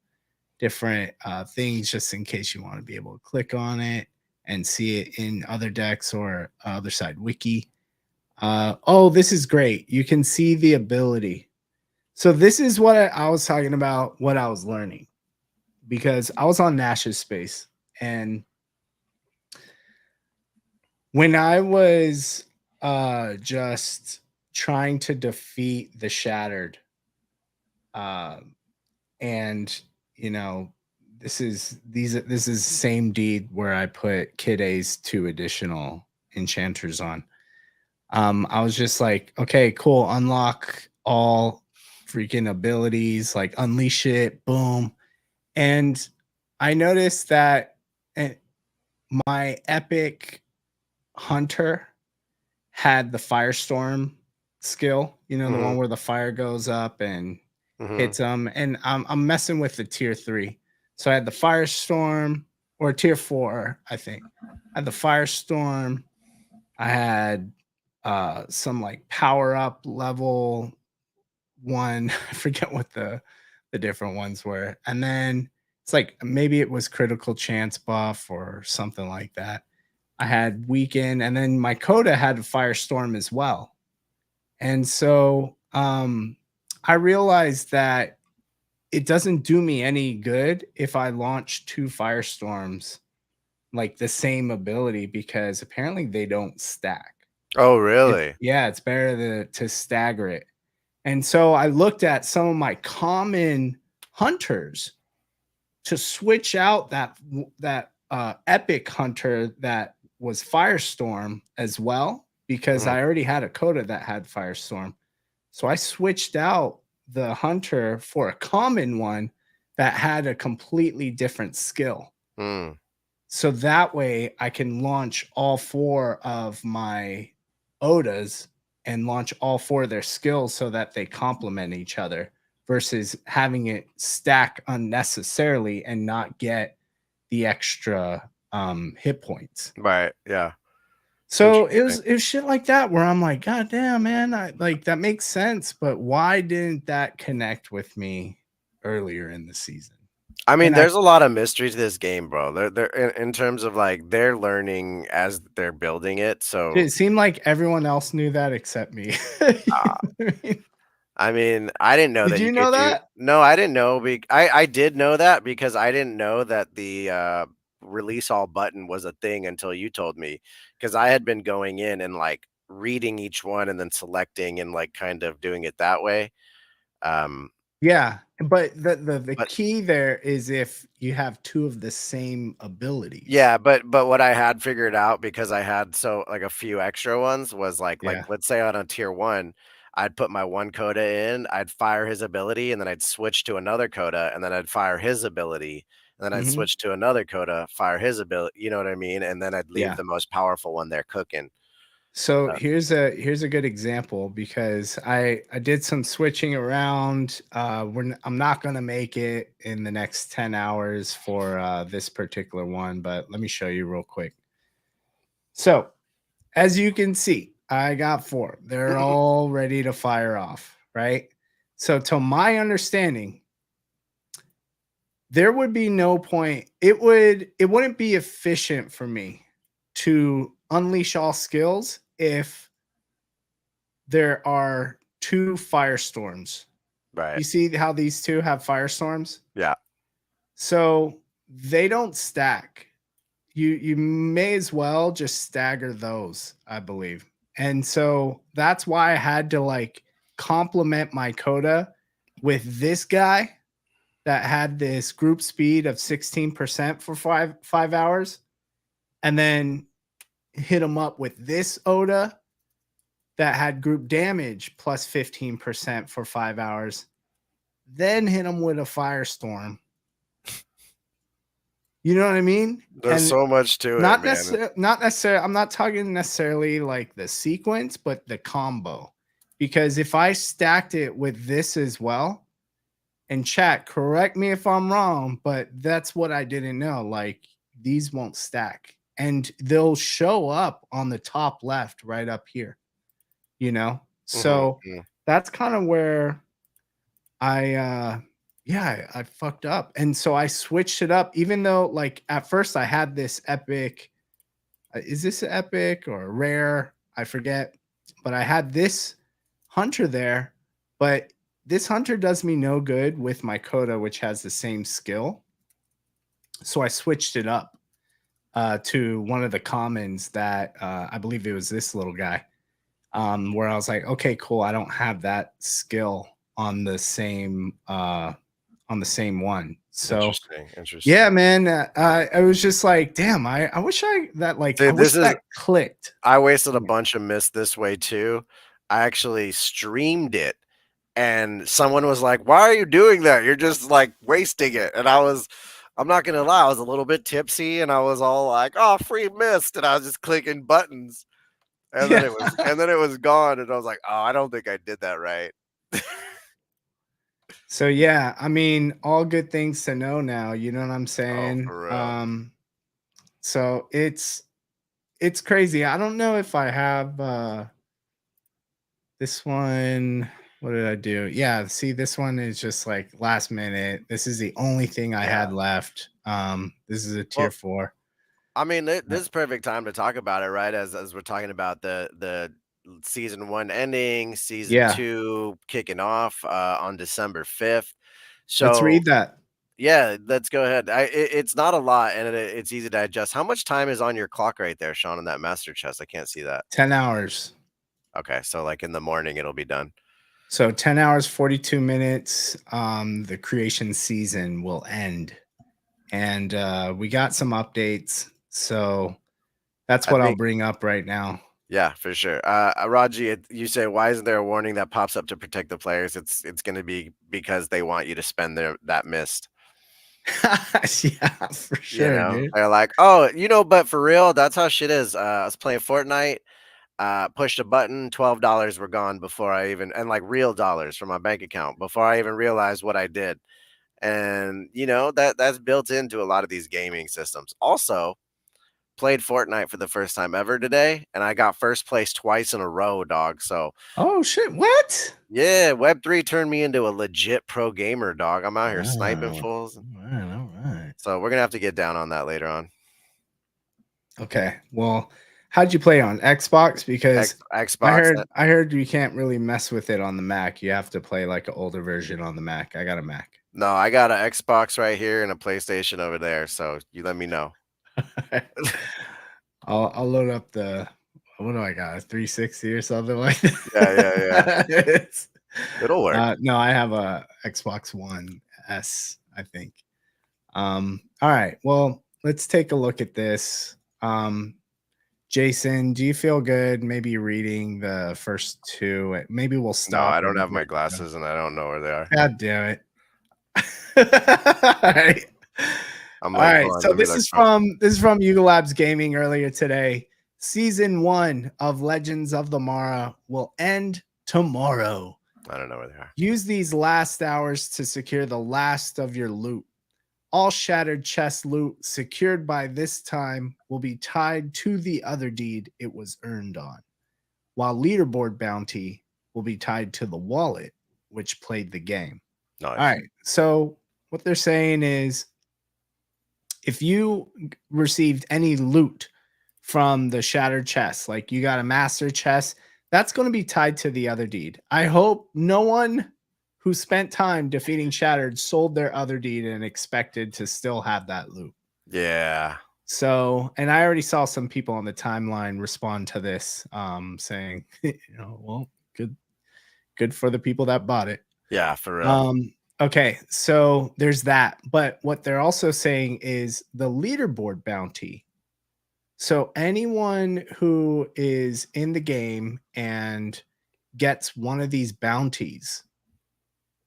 different things just in case you want to be able to click on it and see it in other decks or Otherside Wiki. Oh, this is great. You can see the ability. So this is what I was talking about, what I was learning, because I was on Nash's space, and when I was just trying to defeat the Shattered, and you know, this is the same deed where I put Kid A's 2 additional enchanters on. I was just like, okay, cool, unlock all freaking abilities, like unleash it, boom. And I noticed that my epic hunter had the firestorm skill, you know, the one where the fire goes up and hits them. And I'm messing with the tier 3. So I had the firestorm, or tier 4, I think. I had the firestorm. I had some like power up level 1. I forget what the different ones were. And then it's like maybe it was critical chance buff or something like that. I had weaken, and then my Coda had a firestorm as well. And so I realized that it doesn't do me any good if I launch 2 firestorms like the same ability, because apparently they don't stack. Oh, really? Yeah, it's better to stagger it. And so I looked at some of my common hunters to switch out that epic hunter that was Firestorm as well, because I already had a Coda that had Firestorm. So I switched out the hunter for a common one that had a completely different skill. So that way I can launch all 4 of my Odas and launch all 4 of their skills so that they complement each other, versus having it stack unnecessarily and not get the extra hit points. Right. Yeah. So it was shit like that where I'm like, God damn, man, I like that makes sense, but why didn't that connect with me earlier in the season? I mean, And there's a lot of mystery to this game, bro. They're in terms of like they're learning as they're building it. So it seemed like everyone else knew that except me. I mean, I didn't know Did that you you could know do. that? No, I didn't know. I did know that because I didn't know that the release all button was a thing until you told me. Because I had been going in and like reading each one and then selecting and like kind of doing it that way. Yeah, but the But key there is if you have 2 of the same abilities. yeah, but what I had figured out, because I had so like a few extra ones, was like Yeah. let's say on a tier 1, I'd put my one Coda in, I'd fire his ability, and then I'd switch to another Coda, and then I'd fire his ability, and then I'd switch to another Coda, fire his ability, you know what I mean? And then I'd leave Yeah. the most powerful one there cooking. So here's a good example, because I did some switching around. I'm not gonna make it in the next 10 hours for this particular one, but let me show you real quick. So as you can see, I got 4. They're all ready to fire off, right? So to my understanding, there would be no point. It wouldn't be efficient for me to unleash all skills if there are 2 firestorms. Right. You see how these 2 have firestorms? Yeah. So they don't stack. You may as well just stagger those, I believe. And so that's why I had to like complement my Coda with this guy that had this group speed of 16% for 5 hours, and then hit him up with this Oda that had group damage plus 15% for 5 hours, then hit him with a firestorm, You know what I mean? There's And so much to it, not man. necessarily, I'm not talking necessarily like the sequence, but the combo. Because if I stacked it with this as well, and chat, correct me if I'm wrong, but that's what I didn't know. Like these won't stack and they'll show up on the top left right up here, you know? So Mhm. that's kind of where I fucked up. And so I switched it up, even though like at first I had this epic. Is this an epic or a rare? I forget. But I had this hunter there, but this hunter does me no good with my Coda, which has the same skill. So I switched it up to one of the commons that I believe it was this little guy, where I was like, okay, cool. I don't have that skill on the same one. So Interesting, yeah, interesting. man, I was just like, damn, I wish I See, wish this is that clicked. I wasted a Yeah. bunch of mist this way too. I actually streamed it, and someone was like, "Why are you doing that? You're just, like, wasting it." And I'm not gonna lie, I was a little bit tipsy, and I was all like, "Oh, free mist," and I was just clicking buttons, Yeah. and then it was gone, and I was like, "Oh, I don't think I did that right." So yeah, I mean, all good things to know now, you know what I'm Oh, saying? for real. So it's crazy. I don't know if I have this one. What did I do? Yeah, see, this one is just like last minute. This is the only thing I Yeah. had left. This is a tier Well, 4. I mean, Uh, this is perfect time to talk about it, right? As we're talking about the season 1 ending, season yeah, 2 kicking off on December 5th. let's So read that. yeah, let's go ahead. It's not a lot, and it's easy to adjust. How much time is on your clock right there, Sean, in that master chest? I can't see that. 10 hours. Okay, so like in the morning, it'll be done. So 10 hours, 42 minutes. The creation season will end. And we got some updates. So that's I what I'll think, bring up right now. yeah, for sure. Raji, you say, why isn't there a warning that pops up to protect the players? It's going to be because they want you to spend that mist. Yeah, for You sure, know, dude. they're like, oh, but for real, that's how shit is. I was playing Fortnite, pushed a button, $12 were gone before I even, and like real dollars from my bank account before I even realized what I did. And that's built into a lot of these gaming systems. Also, played Fortnite for the first time ever today, and I got first place twice in a row, dog. So Oh shit! What? yeah, Web3 turned me into a legit pro gamer, dog. I'm out here sniping Wow. fools. All right. All right. So we're gonna have to get down on that later on. Okay. Well, how'd you play on Xbox? Because I Xbox. heard I heard you can't really mess with it on the Mac. You have to play like an older version on the Mac. I got a Mac. No, I got an Xbox right here and a PlayStation over there. So you let me know. I'll load up the what do I got? A 360 or something like Yeah, yeah, yeah. that. It'll work. No, I have a Xbox One S, I think. All right. Well, let's take a look at this. Jason, do you feel good maybe reading the first two? Maybe we'll No, stop I don't and have my glasses and I don't know where they are. God damn it. All right. I'm All like, right. hold on, So let me this look is for. from Yuga Labs Gaming earlier today. Season 1 of Legends of the Mara will end tomorrow. I don't know where they are. Use these last hours to secure the last of your loot. All shattered chest loot secured by this time will be tied to the other deed it was earned on, while leaderboard bounty will be tied to the wallet which played the game. All Nice. right. So what they're saying is if you received any loot from the shattered chest, like you got a master chest, that's going to be tied to the other deed. I hope no one who spent time defeating shattered sold their other deed and expected to still have that loot. Yeah. So, and I already saw some people on the timeline respond to this, saying, well, good for the people that bought it. Yeah, for real. Okay, so there's that. But what they're also saying is the leaderboard bounty. So anyone who is in the game and gets one of these bounties,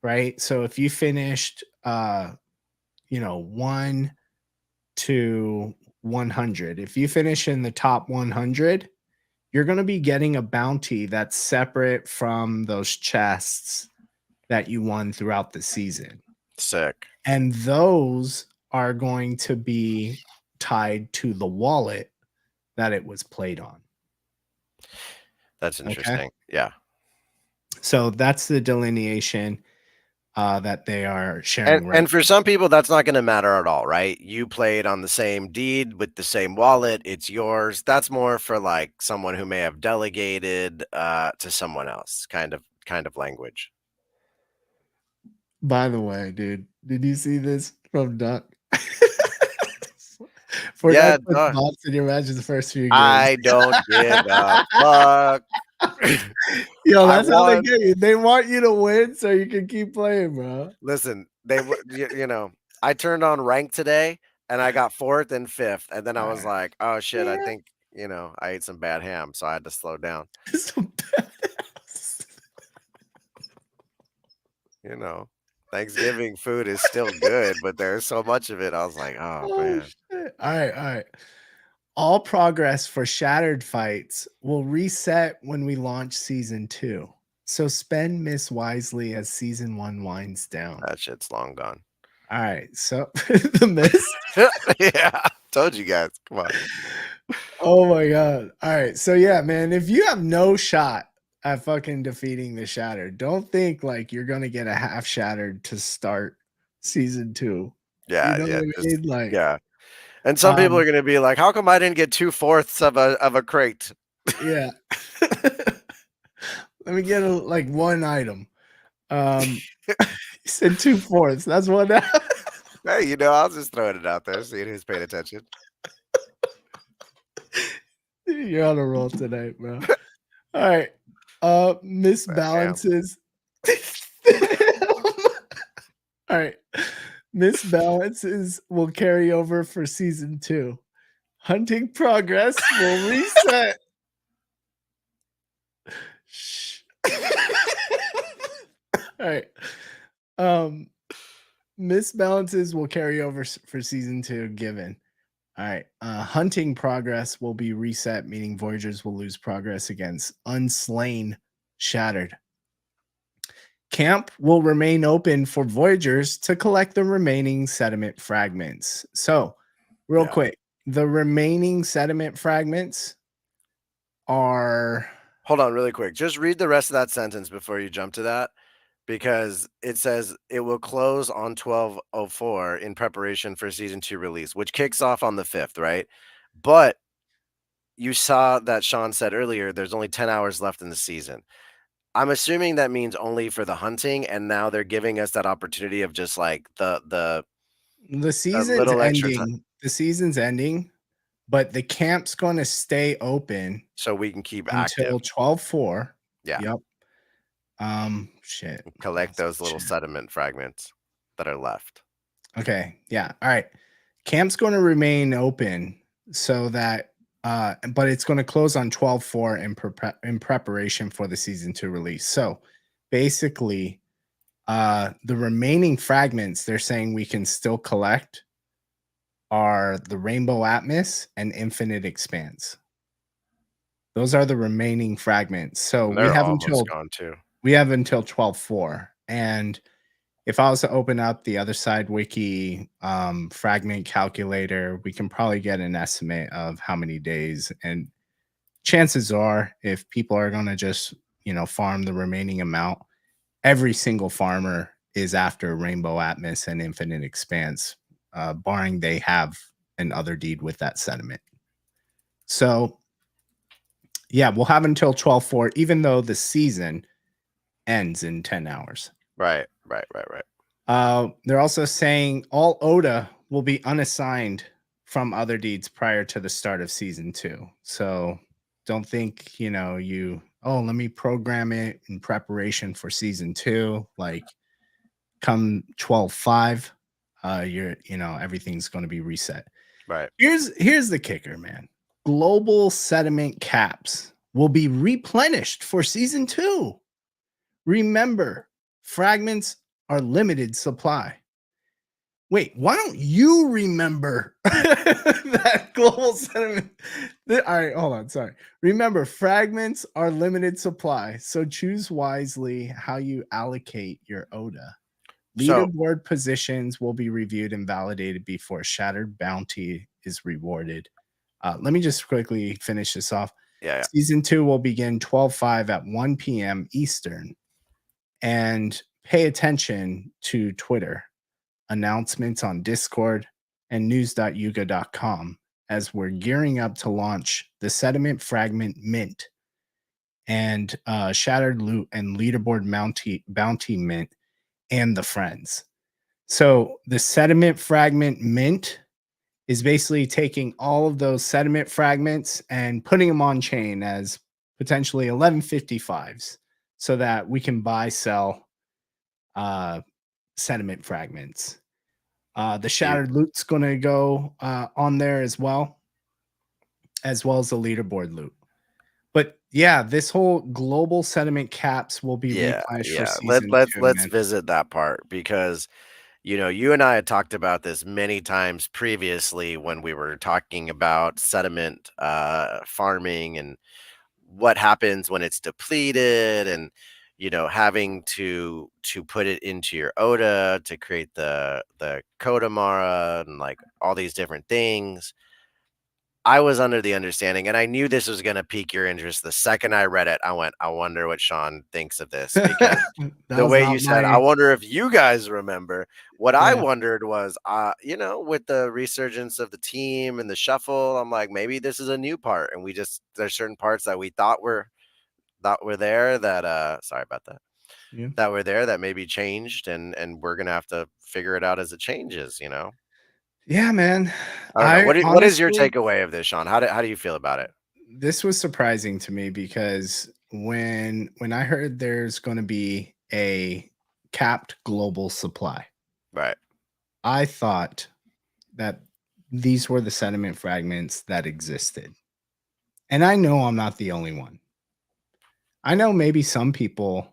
right? So if you finished one to 100. If you finish in the top 100, you're going to be getting a bounty that's separate from those chests that you won throughout the season. Sick. And those are going to be tied to the wallet that it was played on. That's interesting. Yeah. So that's the delineation that they are sharing. And for some people, that's not going to matter at all, right? You played on the same deed with the same wallet. It's yours. That's more for like someone who may have delegated to someone else kind of language. By the way, dude, did you see this from Duck? For Yeah, that bots in your matches the first few games. I don't give a fuck. Yo, that's how they get you. They want you to win so you can keep playing, bro. Listen, you know, I turned on rank today and I got 4th and 5th, and then I was like, oh shit, I think, you know, I ate some bad ham, so I had to slow down. You know, Thanksgiving food is still good, but there's so much of it. I was like, oh man. Shit. All right. All progress for shattered fights will reset when we launch season 2. So spend Miss wisely as season 1 winds down. That shit's long gone. All right. So the Miss. Yeah. Told you guys. Come on. Oh my god. All right. So yeah, man, if you have no shot at fucking defeating the shattered, don't think like you're gonna get a half shattered to start season 2. Yeah, you know what I mean? Like, yeah. And some people are gonna be like, how come I didn't get 2/4 of a crate? Yeah. Let me get like one item. You said 2/4. That's one. Hey, you know, I was just throwing it out there, seeing who's paying attention. You're on a roll tonight, bro. All right. Misbalances. All right. Misbalances will carry over for season 2. Hunting progress will reset. Shh. All right. Misbalances will carry over for season 2 given. All right. Hunting progress will be reset, meaning Voyagers will lose progress against unslain shattered. Camp will remain open for Voyagers to collect the remaining sediment fragments. So, real quick, the remaining sediment fragments are... Hold on really quick. Just read the rest of that sentence before you jump to that, because it says it will close on 12/04 in preparation for season 2 release, which kicks off on the 5th, right? But you saw that Sean said earlier there's only 10 hours left in the season. I'm assuming that means only for the hunting, and now they're giving us that opportunity of just like the season's ending. The season's ending, but the camp's going to stay open so we can keep until active. 12/4. Yeah. Yep. Shit. Collect those little sediment fragments that are left. Okay. Yeah. All right. Camp's going to remain open so that but it's going to close on 12/4 in preparation for the season 2 release. So basically, the remaining fragments they're saying we can still collect are the Rainbow Atmos and Infinite Expanse. Those are the remaining fragments. So we have until gone too. We have until 12/4. And if I was to open up the Otherside wiki fragment calculator, we can probably get an estimate of how many days. And chances are, if people are going to just, farm the remaining amount, every single farmer is after Rainbow Atmos and Infinite Expanse, barring they have an other deed with that sediment. So, yeah, we'll have until 12/4, even though the season ends in 10 hours. Right. They're also saying all Oda will be unassigned from other deeds prior to the start of season 2. So don't think, let me program it in preparation for season 2. Like come 12/5, everything's going to be reset. Right. Here's the kicker, man. Global sediment caps will be replenished for season 2. Remember, fragments are limited supply. Wait, why don't you remember that global sentiment? All right, hold on. Sorry. Remember, fragments are limited supply, so choose wisely how you allocate your ODA. So Leaderboard positions will be reviewed and validated before Shattered Bounty is rewarded. Let me just quickly finish this off. yeah, Season 2 will begin 12/5 at 1 p.m. Eastern. And pay attention to Twitter, announcements on Discord, and news.yuga.com as we're gearing up to launch the Sediment Fragment Mint and Shattered Loot and Leaderboard Bounty Mint and the Friends. So the Sediment Fragment Mint is basically taking all of those sediment fragments and putting them on chain as potentially 1155s so that we can buy, sell sediment fragments. The you, Shattered Loot's going to go on there as well as the leaderboard loot. But yeah, this whole global sediment caps will be yeah, replenished for yeah. season 2, Let's man. visit that part because you and I had talked about this many times previously when we were talking about sediment farming and what happens when it's depleted and having to put it into your Oda to create the Kodamara and like all these different things. I was under the understanding, and I knew this was going to pique your interest. The second I read it, I went, I wonder what Sean thinks of this because That the was way you not said, I my wonder if you guys remember. What I yeah. wondered was, with the resurgence of the team and the shuffle, I'm like, maybe this is a new part, and there's certain parts that we thought were there that sorry about that, Yeah. that were there that maybe changed, and we're gonna have to figure it out as it changes. Yeah, man. I don't know. I What is your honestly takeaway of this, Sean? How do you feel about it? this was surprising to me because when I heard there's going to be a capped global supply, Right. I thought that these were the sediment fragments that existed. And I know I'm not the only one. I know maybe some people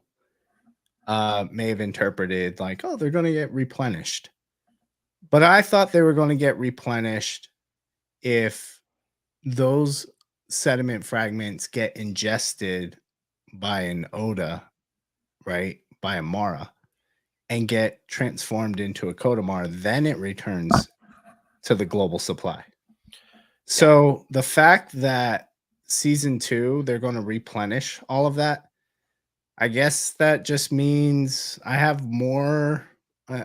may have interpreted like, oh, they're going to get replenished. But I thought they were going to get replenished if those sediment fragments get ingested by an Oda, right? By a Mara and get transformed into a Kodamar, then it returns to the global supply. Yeah. So the fact that season 2 they're going to replenish all of that, I guess that just means I have more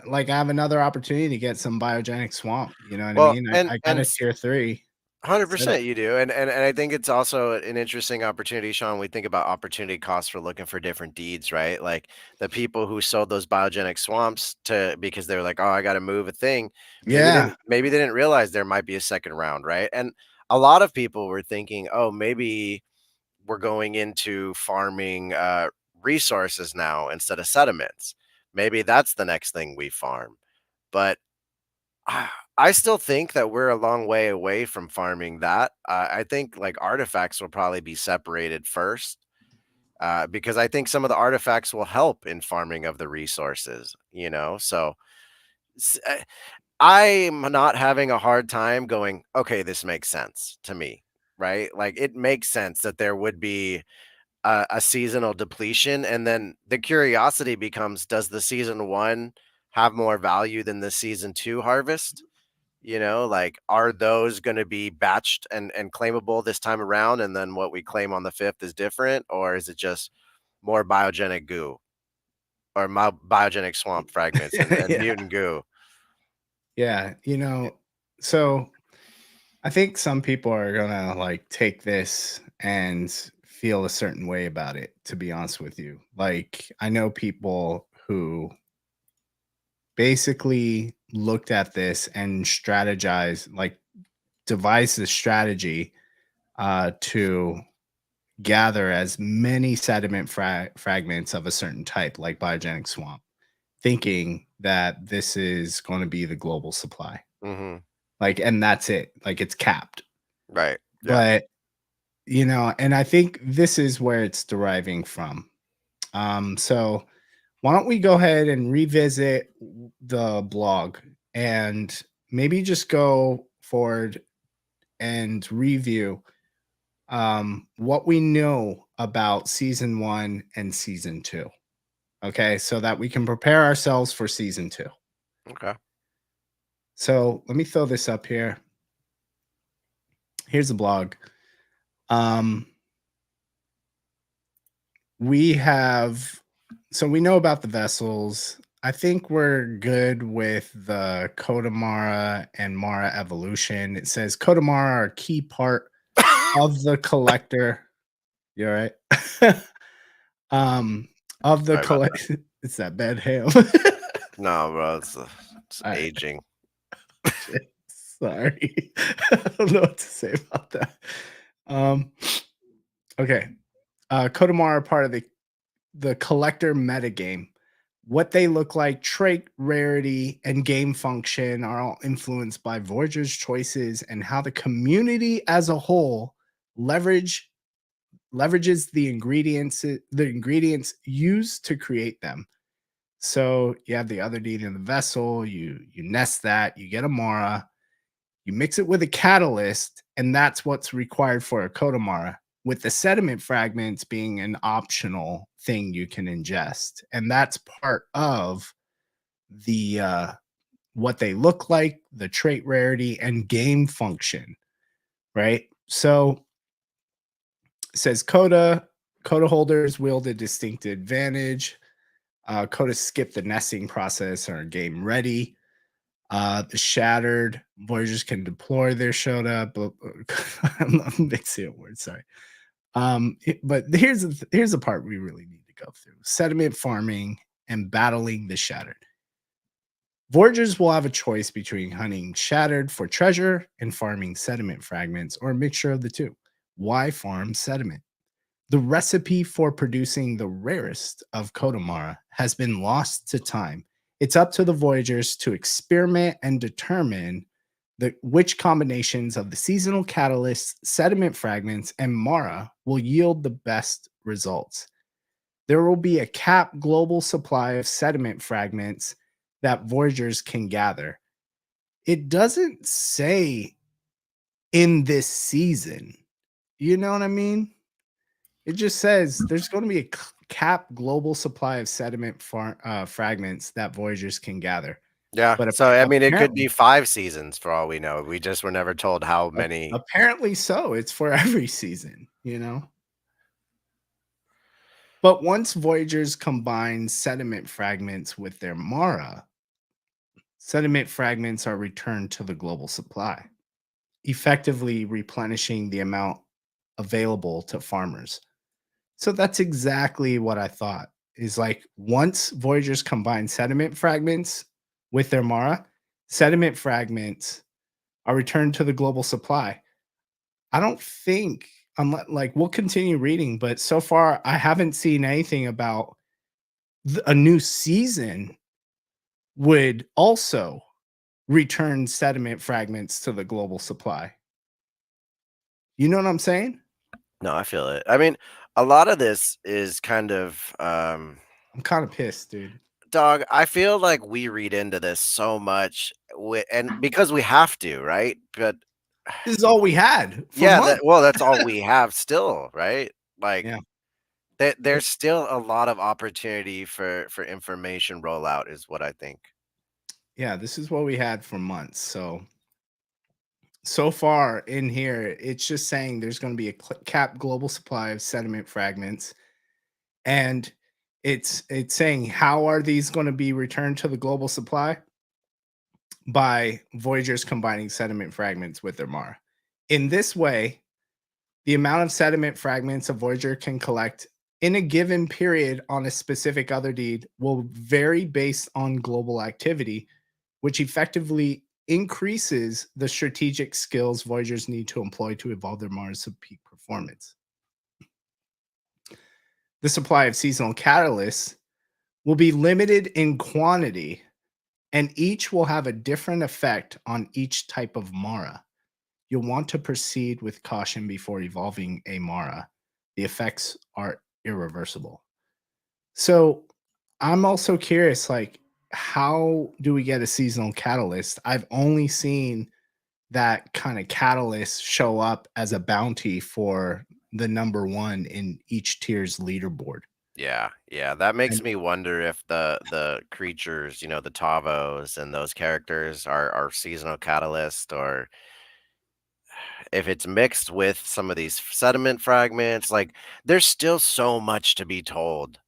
like I have another opportunity to get some biogenic swamp, you know what I Well, mean? and I got and a tier 3. That's it. 100% you do. And I think it's also an interesting opportunity, Sean. We think about opportunity costs for looking for different deeds, right? Like the people who sold those biogenic swamps to because they were like, "Oh, I got to move a thing." Yeah. Maybe they didn't realize there might be a second round, right? And a lot of people were thinking, "Oh, maybe we're going into farming resources now instead of sediments. Maybe that's the next thing we farm." But I still think that we're a long way away from farming that. I think like artifacts will probably be separated first because I think some of the artifacts will help in farming of the resources. So s- uh, I'm not having a hard time going, okay, this makes sense to me, right? Like it makes sense that there would be a seasonal depletion. And then the curiosity becomes, does the season one have more value than the season two harvest? Like, are those going to be batched and claimable this time around? And then what we claim on the fifth is different? Or is it just more biogenic goo or biogenic swamp fragments and Yeah. mutant goo? Yeah, so I think some people are gonna like take this and feel a certain way about it, to be honest with you. Like, I know people who basically looked at this and strategized, like devised a strategy to gather as many sediment fragments of a certain type, like biogenic swamp, thinking that this is going to be the global supply. Hmm. Like, and that's it. Like, it's capped. Right. Yeah. But and I think this is where it's deriving from. So why don't we go ahead and revisit the blog and maybe just go forward and review what we know about season 1 and season 2. Okay, so that we can prepare ourselves for season 2. Okay. So let me throw this up here. Here's the blog. We have, so we know about the vessels. I think we're good with the Kodamara and Mara evolution. It says Kodamara are a key part of the collector. You all right? Of the Sorry about that. collect. It's that bad ham. No, bro, it's All right. aging. Shit. Sorry. I don't know what to say about that. Okay. Kodamara are part of the collector metagame. What they look like, trait, rarity, and game function are all influenced by Voyager's choices and how the community as a whole leverages the ingredients used to create them. So you have the other deed in the vessel, you nest that, you get a Mara, you mix it with a catalyst, and that's what's required for a Kodamara, with the sediment fragments being an optional thing you can ingest. And that's part of the what they look like, the trait rarity, and game function, right? So it says Coda holders wield a distinct advantage. Coda skip the nesting process and are game ready. The shattered Voyagers can deploy their Shoda, but I'm mixing up words. Sorry. But here's the part we really need to go through: sediment farming and battling the shattered. Voyagers will have a choice between hunting shattered for treasure and farming sediment fragments, or a mixture of the two. Why farm sediment? The recipe for producing the rarest of Kodamara has been lost to time. It's up to the Voyagers to experiment and determine which combinations of the seasonal catalysts, sediment fragments, and Mara will yield the best results. There will be a capped global supply of sediment fragments that Voyagers can gather. It doesn't say in this season. You know what I mean? It just says there's going to be a capped global supply of sediment fragments that Voyagers can gather. Yeah. But So I mean, it could be apparently, 5 seasons for all we know. We just were never told how many. apparently so. It's for every season, you know? But once Voyagers combine sediment fragments with their Mara, sediment fragments are returned to the global supply, effectively replenishing the amount available to farmers. So that's exactly what I thought. Is like once Voyagers combine sediment fragments with their Mara, sediment fragments are returned to the global supply. I don't think, unless, like, we'll continue reading, but so far I haven't seen anything about a new season would also return sediment fragments to the global supply. You know what I'm saying? No, I feel it. I mean, a lot of this is kind of I'm kind of pissed, dude. dog, I feel like we read into this so much and because we have to, right? But This is all we had for yeah, months. that's all we have still, right? Like Yeah. there's still a lot of opportunity for information rollout is what I think. Yeah, this is what we had for months. So far in here, it's just saying there's going to be a capped global supply of sediment fragments, and it's saying how are these going to be returned to the global supply by Voyagers combining sediment fragments with their Mara. In this way, the amount of sediment fragments a Voyager can collect in a given period on a specific other deed will vary based on global activity, which effectively increases the strategic skills Voyagers need to employ to evolve their Mars to peak performance. The supply of seasonal catalysts will be limited in quantity, and each will have a different effect on each type of Mara. You'll want to proceed with caution before evolving a Mara. The effects are irreversible. So I'm also curious, like, how do we get a seasonal catalyst? I've only seen that kind of catalyst show up as a bounty for the number one in each tier's leaderboard. Yeah, yeah, that makes And me wonder if the creatures, you know, the Tavos and those characters are seasonal catalyst, or if it's mixed with some of these sediment fragments. Like, there's still so much to be told.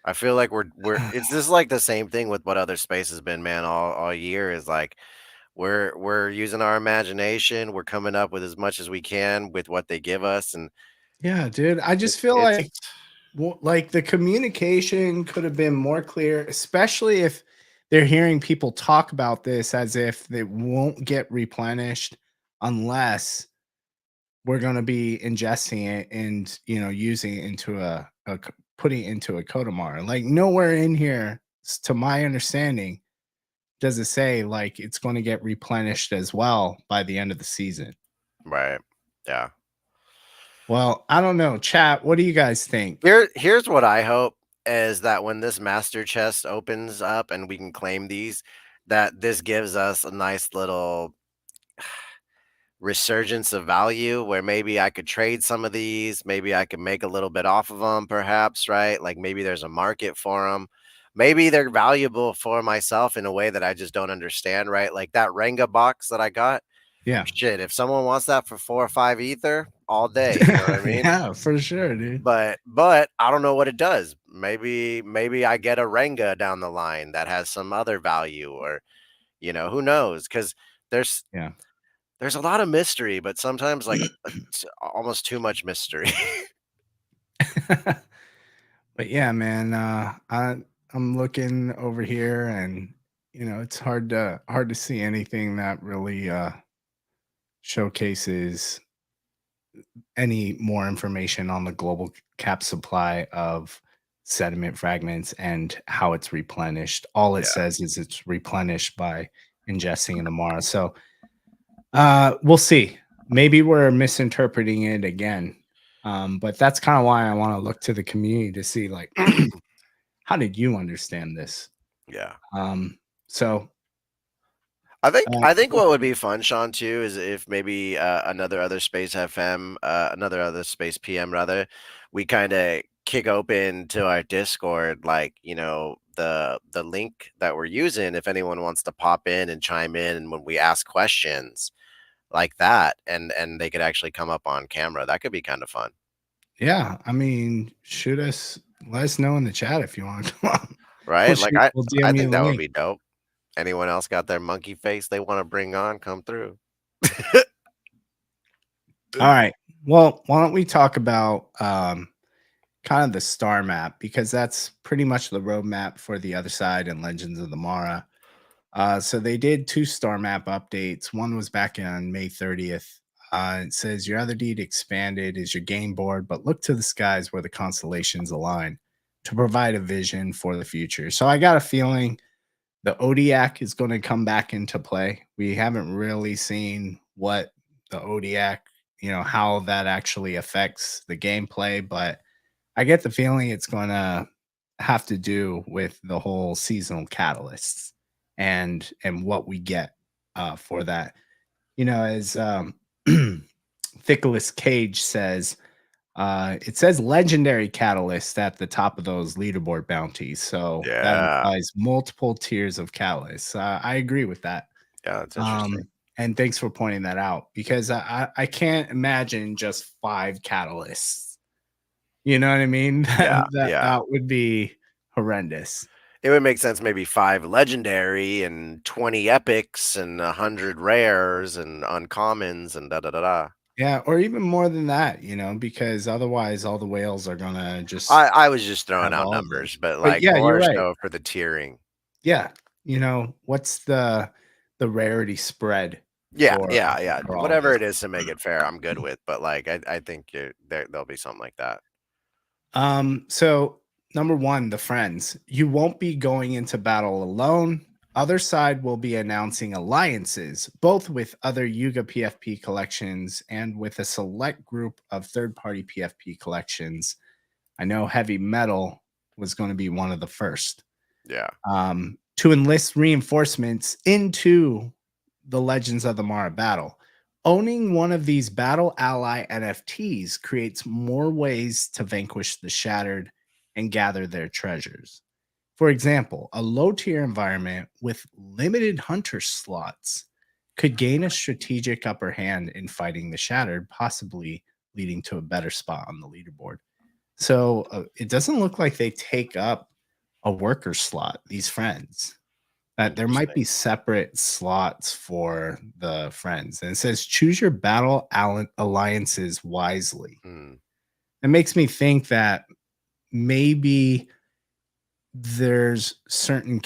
I feel like we're it's just like the same thing with what other space has been, man, all year. Is like we're using our imagination, we're coming up with as much as we can with what they give us, and yeah, dude, I just feel it's like like the communication could have been more clear, especially if they're hearing people talk about this as if they won't get replenished unless we're going to be ingesting it and using it into putting it into a Kodamar. Like nowhere in here, to my understanding, does it say like it's going to get replenished as well by the end of the season. right. Yeah. Well, I don't know. Chat, what do you guys think? Here's what I hope, is that when this master chest opens up and we can claim these, that this gives us a nice little resurgence of value where maybe I could trade some of these, maybe I could make a little bit off of them perhaps, right? Like maybe there's a market for them. Maybe they're valuable for myself in a way that I just don't understand, right? Like that Renga box that I got. Yeah. Shit, if someone wants that for 4 or 5 ether all day, you know what I mean? Yeah, for sure, dude. But I don't know what it does. Maybe I get a Renga down the line that has some other value, or who knows? Because there's Yeah. there's a lot of mystery, but sometimes like it's almost too much mystery. But yeah, man, I'm looking over here and it's hard to see anything that really showcases any more information on the global cap supply of sediment fragments and how it's replenished. All it Yeah, says is it's replenished by ingesting in the Mara. So we'll see. Maybe we're misinterpreting it again. But that's kind of why I want to look to the community to see like how did you understand this? yeah. So I think uh, I think what would be fun, Sean, too, is if maybe another other space FM, another other space PM rather, we kind of kick open to our Discord, like the link that we're using. If anyone wants to pop in and chime in, and when we ask questions like that, and they could actually come up on camera, that could be kind of fun, yeah, I mean, let us know in the chat if you want to come on. right? Like I We'll I DM you think the that would link. be dope. Anyone else got their monkey face they want to bring on? Come through. All right. Well, why don't we talk about kind of the star map because that's pretty much the roadmap for the other side and Legends of the Mara. So they did two star map updates. One was back on May 30th. It says your other deed expanded is your game board, but look to the skies where the constellations align to provide a vision for the future. So I got a feeling the ODAC is going to come back into play. We haven't really seen what the ODAC, how that actually affects the gameplay, but I get the feeling it's going to have to do with the whole seasonal catalysts and what we get for that. As Nicholas Cage says, it says legendary catalyst at the top of those leaderboard bounties. So that Yeah. implies multiple tiers of catalysts. I agree with that. Yeah, that's interesting. And thanks for pointing that out because I can't imagine just 5 catalysts. You know what I mean? Yeah, That yeah. that would be horrendous. It would make sense, maybe 5 legendary and 20 epics and 100 rares and uncommons and da da da da. Yeah, or even more than that, because otherwise all the whales are gonna just I was just throwing have out all of them. numbers, but, But like, yeah, you're more right. so for the tiering. Yeah, what's the rarity spread Yeah, for yeah, yeah. all of Whatever this? it is to make it fair, I'm good with, but, like, I think there'll be something like that. So number one, the friends. You won't be going into battle alone. Other side will be announcing alliances, both with other Yuga PFP collections and with a select group of third-party PFP collections. I know heavy metal was going to be one of the first. Yeah. To enlist reinforcements into the Legends of the Mara battle. Owning one of these battle ally NFTs creates more ways to vanquish the Shattered and gather their treasures. For example, a low tier environment with limited hunter slots could gain a strategic upper hand in fighting the Shattered, possibly leading to a better spot on the leaderboard. So it doesn't look like they take up a worker slot, these friends. That there might Interesting. be separate slots for the friends. And it says choose your battle alliances wisely. Hmm. It makes me think that maybe there's certain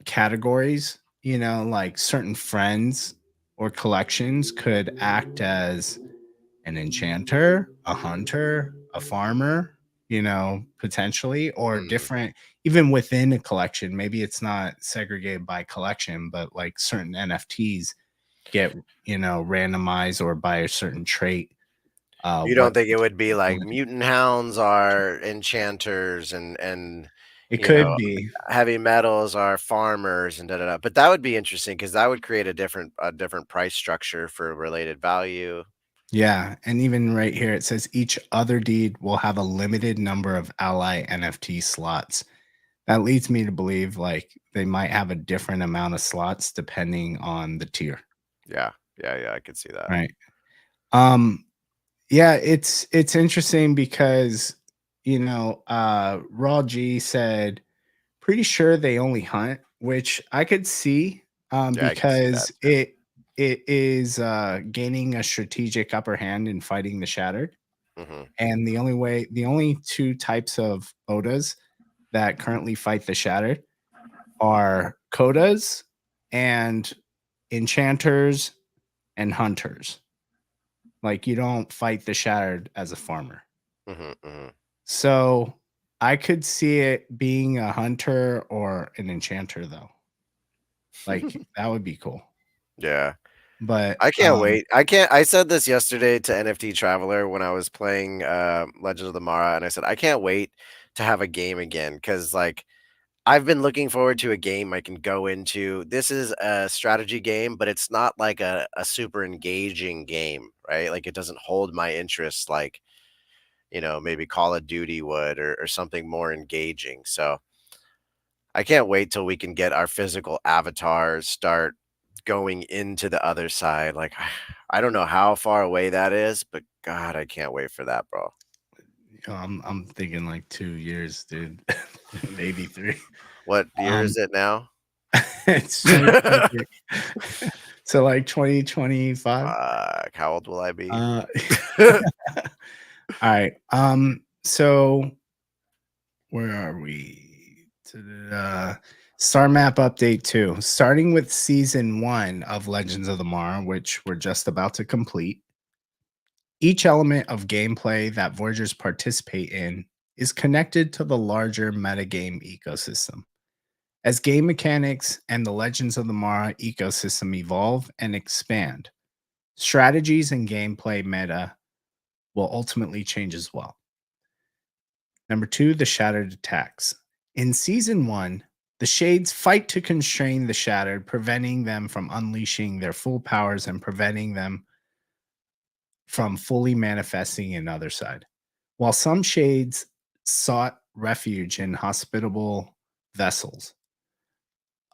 categories, like certain friends or collections could act as an enchanter, a hunter, a farmer, potentially, or Hmm. different, even within a collection. Maybe it's not segregated by collection, but like certain NFTs get, randomized or by a certain trait. You don't What think it would be like ability. mutant hounds are enchanters and It you could know be. heavy metals are farmers and da da da. But that would be interesting because that would create a different price structure for related value. Yeah. And even right here, it says each other deed will have a limited number of ally NFT slots. That leads me to believe like they might have a different amount of slots depending on the tier. Yeah, yeah, yeah. I could see that. Right. Um, yeah, it's interesting because Raw G said pretty sure they only hunt, which I could see Yeah, I could see that because too. it is gaining a strategic upper hand in fighting the Shattered. Hmm. And the only two types of Odas that currently fight the Shattered are Kodas and enchanters and hunters. Like you don't fight the Shattered as a farmer. Hmm. Hmm. So I could see it being a hunter or an enchanter though. Like that would be cool. Yeah. But I can't wait. I said this yesterday to NFT Traveler when I was playing Legends of the Mara, and I said I can't wait to have a game again because like I've been looking forward to a game I can go into. This is a strategy game, but it's not like a super engaging game, right? Like it doesn't hold my interest like, maybe Call of Duty would or something more engaging. So I can't wait till we can get our physical avatars start going into the other side. Like I don't know how far away that is, but God, I can't wait for that, bro. I'm thinking like 2 years, dude. Maybe three. What year Um is it now? it's 2023. So like 2025. Fuck, how old will I be? Uh all right. So where are we? Star map update 2. Starting with season 1 of Legends of the Mara, which we're just about to complete. Each element of gameplay that Voyagers participate in is connected to the larger metagame ecosystem. As game mechanics and the Legends of the Mara ecosystem evolve and expand, strategies and gameplay meta will ultimately change as well. Number 2, the Shattered attacks. In season 1, the Shades fight to constrain the Shattered, preventing them from unleashing their full powers and preventing them from fully manifesting in Otherside. While some Shades sought refuge in hospitable vessels,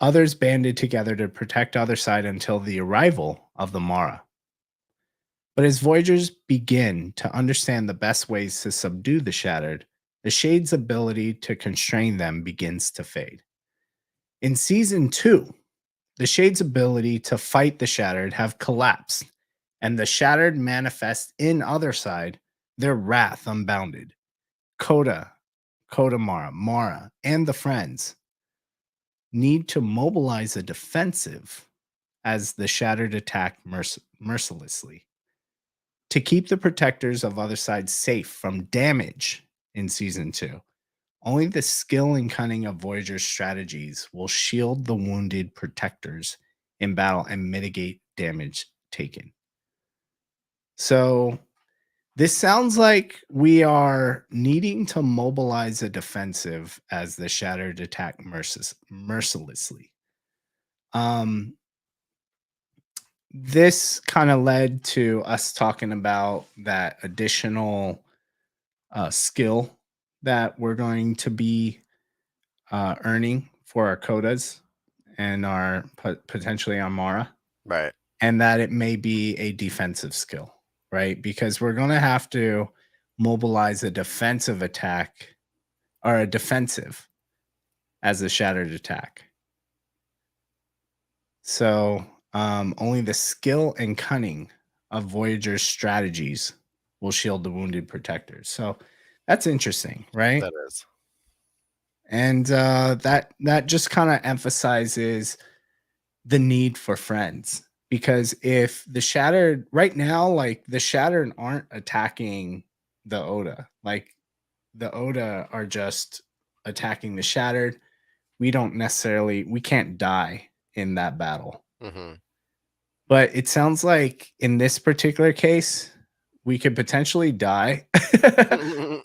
others banded together to protect Otherside until the arrival of the Mara. But as Voyagers begin to understand the best ways to subdue the Shattered, the Shade's ability to constrain them begins to fade. In season 2, the Shade's ability to fight the Shattered have collapsed, and the Shattered manifest in Otherside their wrath unbounded. Mara, and the friends need to mobilize a defensive as the Shattered attack mercilessly. To keep the protectors of other sides safe from damage in season 2, only the skill and cunning of Voyager's strategies will shield the wounded protectors in battle and mitigate damage taken. So This sounds like we are needing to mobilize a defensive as the Shattered attack mercilessly. This kind of led to us talking about that additional skill that we're going to be earning for our Kodas and our potentially our Mara, Right. and that it may be a defensive skill, right? Because we're going to have to mobilize a defensive attack or a defensive as a shattered attack. So only the skill and cunning of Voyager's strategies will shield the wounded protectors. So that's interesting, right? That is. And that just kind of emphasizes the need for friends, because if the shattered right now, like the shattered aren't attacking the Oda, like the Oda are just attacking the shattered. We can't die in that battle. Mm-hmm. But it sounds like in this particular case, we could potentially die,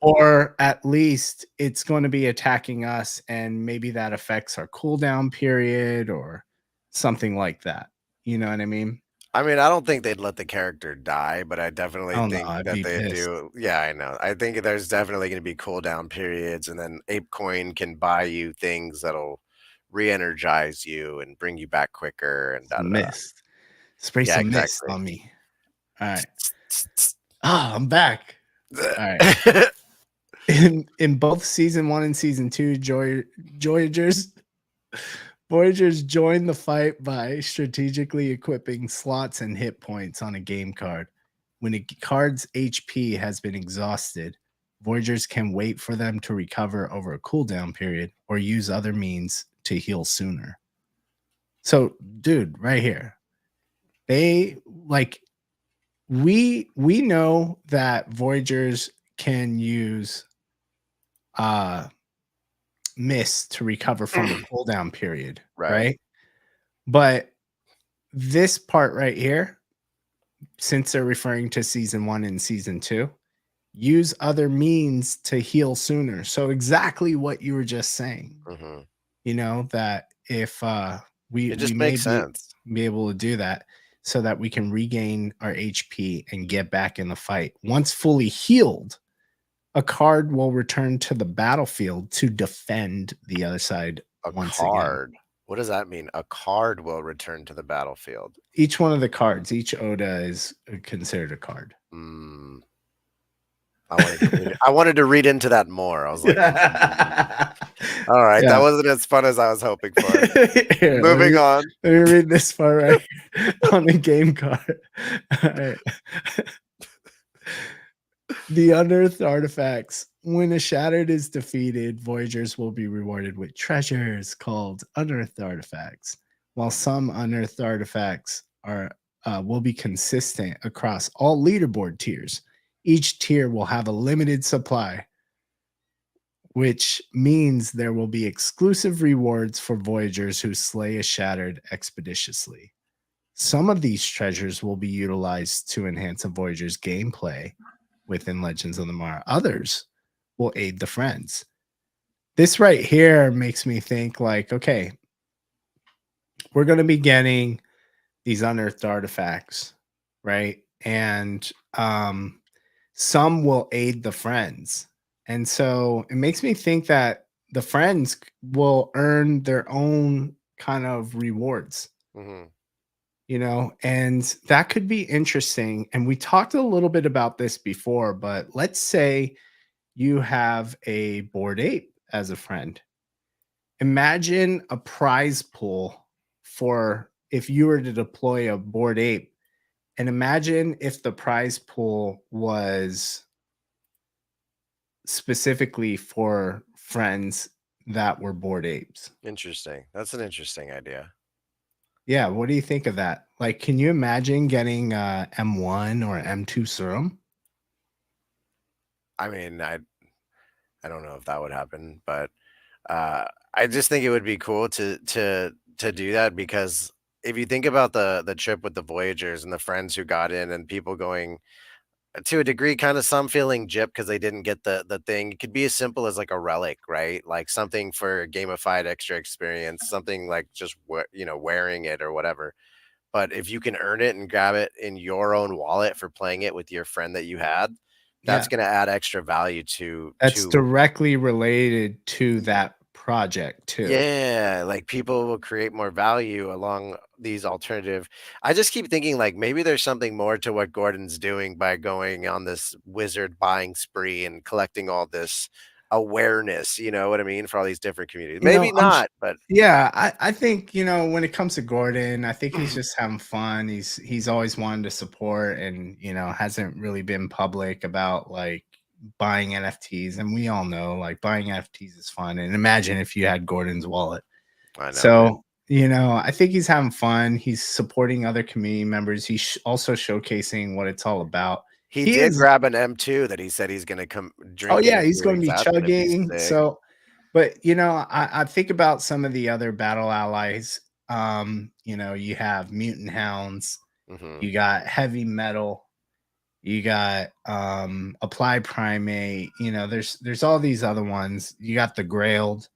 or at least it's going to be attacking us, and maybe that affects our cooldown period or something like that. You know what I mean? I mean, I don't think they'd let the character die, but I definitely Oh no, think I'd that be they pissed. do. Yeah, I know. I think there's definitely going to be cooldown periods, and then ApeCoin can buy you things that'll re-energize you and bring you back quicker, and da da Some da. mist. Spray Yeah, some mist exactly. on me. All right. Ah, I'm back. All right. In both season 1 and season 2, Voyagers join the fight by strategically equipping slots and hit points on a game card. When a card's HP has been exhausted, Voyagers can wait for them to recover over a cooldown period or use other means to heal sooner. So, dude, right here, they like we know that Voyagers can use miss to recover from a cooldown period, Right. right? But this part right here, since they're referring to season 1 and season 2, use other means to heal sooner. So exactly what you were just saying. Mm-hmm. You know that if we It we just may makes be sense. able to do that so that we can regain our HP and get back in the fight. Once fully healed, a card will return to the battlefield to defend the other side A once again. card. What does that mean? A card will return to the battlefield. Each one of the cards, each Oda is considered a card. Mm. I wanted to read into that more. I was like, all right, that Yeah. wasn't as fun as I was hoping for. Here, Moving on. let me read this part right here on the game card. All right. The unearthed artifacts. When a shattered is defeated, Voyagers will be rewarded with treasures called unearthed artifacts. While some unearthed artifacts are will be consistent across all leaderboard tiers, each tier will have a limited supply, which means there will be exclusive rewards for Voyagers who slay a shattered expeditiously. Some of these treasures will be utilized to enhance a Voyager's gameplay within Legends of the Mara. Others will aid the friends. This right here makes me think like, okay, we're going to be getting these unearthed artifacts, right? And some will aid the friends. And so it makes me think that the friends will earn their own kind of rewards, Mm-hmm. you know, and that could be interesting. And we talked a little bit about this before, but let's say you have a bored ape as a friend. Imagine a prize pool for if you were to deploy a bored ape, and imagine if the prize pool was specifically for friends that were bored apes. Interesting. That's an interesting idea. Yeah, what do you think of that? Like, can you imagine getting M1 or M2 serum? I mean, I don't know if that would happen, but I just think it would be cool to do that, because if you think about the trip with the Voyagers and the friends who got in and people going, to a degree, kind of some feeling gypped because they didn't get the thing. It could be as simple as like a relic, right? Like something for a gamified extra experience, something like just wearing it or whatever. But if you can earn it and grab it in your own wallet for playing it with your friend that you had, that's Yeah, going to add extra value to that's directly related to that project too. yeah, like people will create more value along these alternative. I just keep thinking like maybe there's something more to what Gordon's doing by going on this wizard buying spree and collecting all this awareness, you know what I mean, for all these different communities. You know, Maybe not, but yeah, I think, when it comes to Gordon, I think he's just having fun. He's always wanted to support and, hasn't really been public about like buying NFTs. And we all know like buying NFTs is fun. And imagine if you had Gordon's wallet. I know, man. So, I think he's having fun. He's supporting other community members. He's also showcasing what it's all about. He He did is, grab an M2 that he said he's going to come oh drink yeah, in he's 2 going to weeks. be That's going to be chugging. sick. So, but I think about some of the other battle allies. You have mutant hounds, Hmm. you got heavy metal, you got applied primate, there's all these other ones. You got the grailed.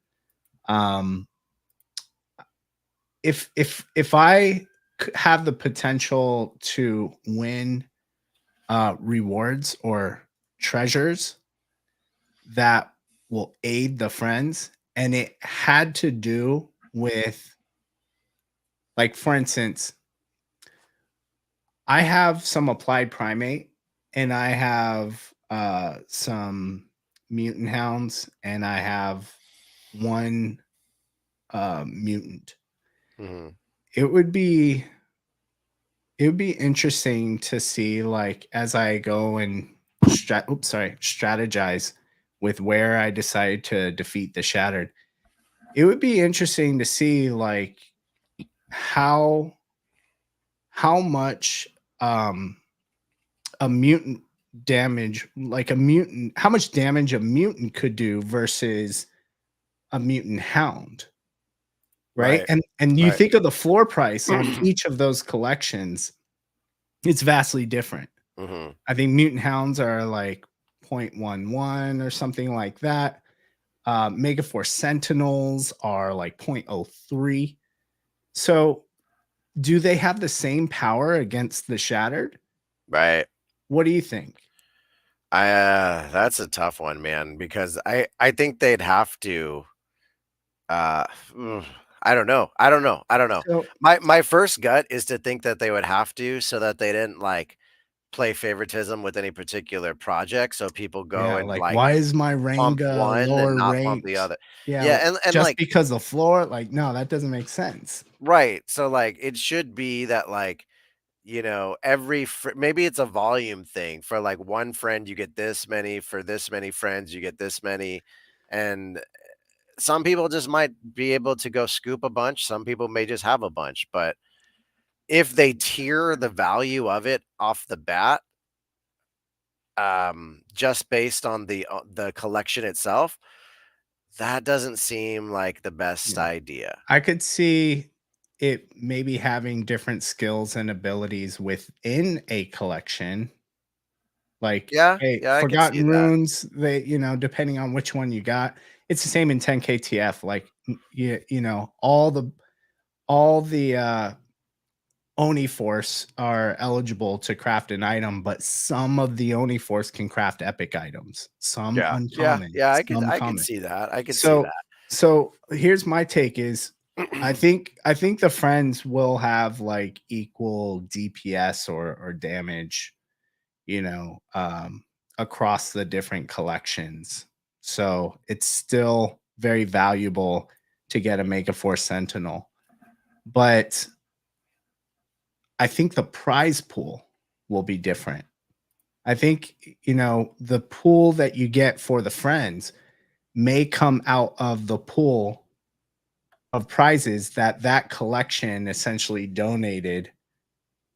Um if I have the potential to win rewards or treasures that will aid the friends, and it had to do with, like, for instance, I have some applied primate and I have some mutant hounds and I have one mutant. Hmm. It would be interesting to see, like, as I go and strategize with where I decide to defeat the shattered. It would be interesting to see like how much a mutant damage, like a mutant, how much damage a mutant could do versus a mutant hound, right? Right. And you Right. think of the floor price on each of those collections, it's vastly different. Hmm. I think mutant hounds are like 0.11 or something like that. Megaforce sentinels are like 0.03. So do they have the same power against the shattered? Right. What do you think? That's a tough one, man, because I think they'd have to uh mm, I don't know. I don't know. I don't know. So My first gut is to think that they would have to so that they didn't like play favoritism with any particular project. So people go yeah, and like, like why is my pump Ranga one and lower not pump the ranked? other. Yeah, Yeah, and just like because the floor, like, no, that doesn't make sense. right. So like it should be that like every maybe it's a volume thing for like one friend you get this many, for this many friends you get this many, and some people just might be able to go scoop a bunch. Some people may just have a bunch, but if they tier the value of it off the bat, just based on the collection itself, that doesn't seem like the best Yeah. idea. I could see it maybe having different skills and abilities within a collection. Like, Yeah, hey, yeah, I could see Forgotten that. Runes, they, depending on which one you got, it's the same in 10 KTF. Like, all the Oni Force are eligible to craft an item, but some of the Oni Force can craft epic items, some Yeah, yeah, uncommon, yeah. some I could common. see that. I could see So that. so here's my take is I think the friends will have like equal DPS or damage, you know, um, across the different collections. So it's still very valuable to get a Mega Force Sentinel. But I think the prize pool will be different. I think, the pool that you get for the friends may come out of the pool of prizes that collection essentially donated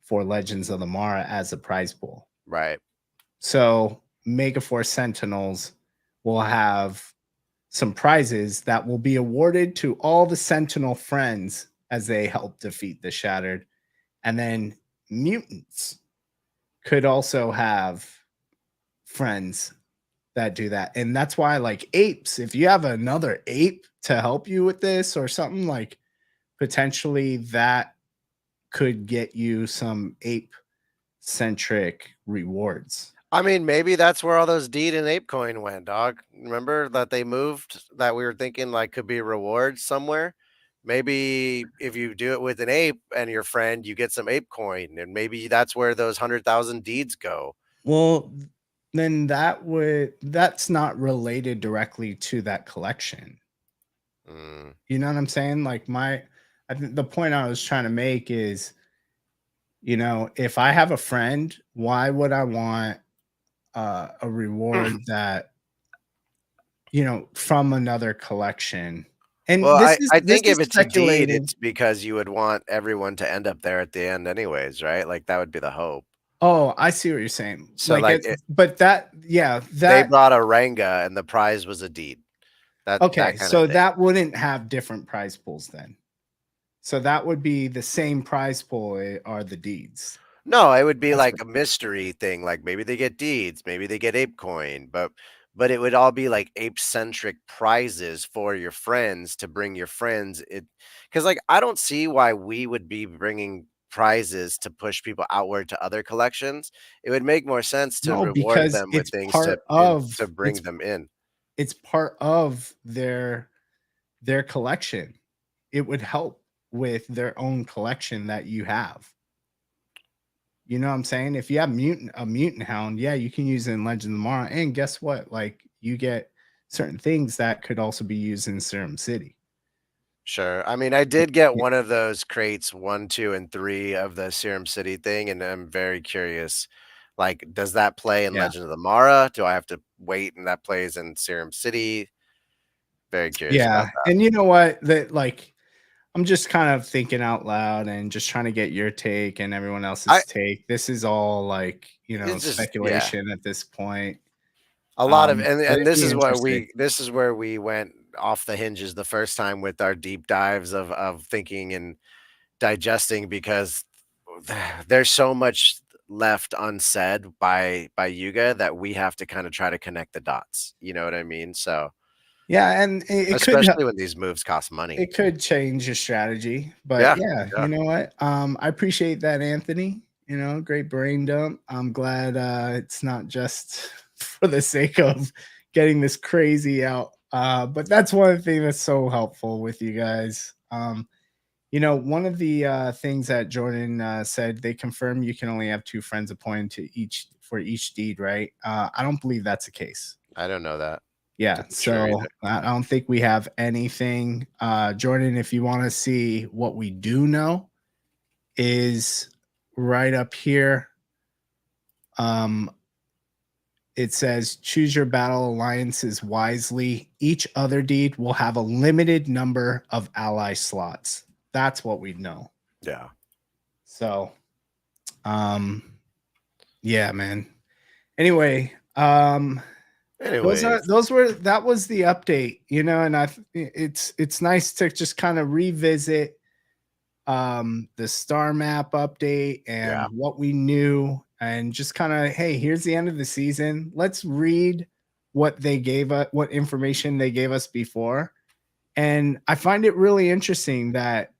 for Legends of the Mara as a prize pool. Right. So Megaforce Sentinels will have some prizes that will be awarded to all the Sentinel friends as they help defeat the Shattered. And then mutants could also have friends that do that. And that's why, like, apes, if you have another ape to help you with this or something, like, potentially that could get you some ape centric rewards. I mean, maybe that's where all those deed and ApeCoin went, dog. Remember that they moved that we were thinking like could be rewards somewhere? Maybe if you do it with an ape and your friend, you get some ApeCoin, and maybe that's where those 100,000 deeds go. Well, then that's not related directly to that collection. Mm. You know what I'm saying? Like, I think the point I was trying to make is, if I have a friend, why would I want a reward that, from another collection? And Well, this I is think if it's a deed, speculating. it's because you would want everyone to end up there at the end anyways, right? Like that would be the hope. Oh, I see what you're saying. So Like like it, but that, yeah, they that brought a Ranga and the prize was a deed. That okay. kind of So thing. that wouldn't have different prize pools then. So that would be the same prize pool are the deeds. No, it would be That's like what, a mystery thing, like maybe they get deeds, maybe they get ApeCoin, but it would all be like ape-centric prizes for your friends to bring your friends. Because like I don't see why we would be bringing prizes to push people outward to other collections. It would make more sense to no, reward because them with things to bring them in. it's part of their collection. It would help with their own collection that you have. You know what I'm saying? If you have a mutant hound, yeah, you can use it in Legend of Tomorrow. And guess what? Like, you get certain things that could also be used in Serum City. Sure. I mean, I did get one of those crates 1, 2, and 3 of the Serum City thing, and I'm very curious. Like, does that play in Yeah. Legend of the Mara? Do I have to wait and that plays in Serum City? Very curious about Yeah. that. And you know what? That, like, I'm just kind of thinking out loud and just trying to get your take and everyone I else's take. This is all, like, it's just yeah. speculation at this point. A lot of But and it'd this be is where interesting. we went off the hinges the first time with our deep dives of thinking and digesting because there's so much left unsaid by Yuga that we have to kind of try to connect the dots. You know what I mean? So Yeah, and especially when these moves cost money. it could change your strategy. But Yeah, yeah, yeah. you know what? I appreciate that, Anthony. Great brain dump. I'm glad it's not just for the sake of getting this crazy out. But that's one thing that's so helpful with you guys. One of the things that Jordan said, they confirm you can only have two friends appointed to each deed, right? I don't believe that's the case. I don't know that to Yeah, be true so either. I don't think we have anything. Jordan, if you want to see what we do know, is right up here. It says choose your battle alliances wisely. Each other deed will have a limited number of ally slots. That's what we know. Yeah. So, yeah, man. Anyway, Anyways, that was the update, and it's nice to just kind of revisit the star map update and yeah. what we knew, and just kind of, hey, here's the end of the season. Let's read what they gave us, what information they gave us before. And I find it really interesting that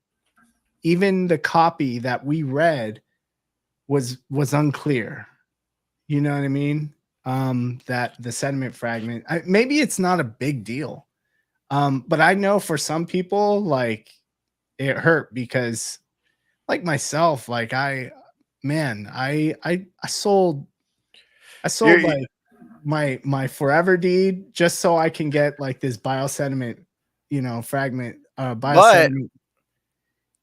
even the copy that we read was unclear. You know what I mean? That the sediment fragment, maybe it's not a big deal. But I know for some people, like, it hurt because, like myself, like I sold You like my forever deed just so I can get like this biosediment, fragment, but biosediment.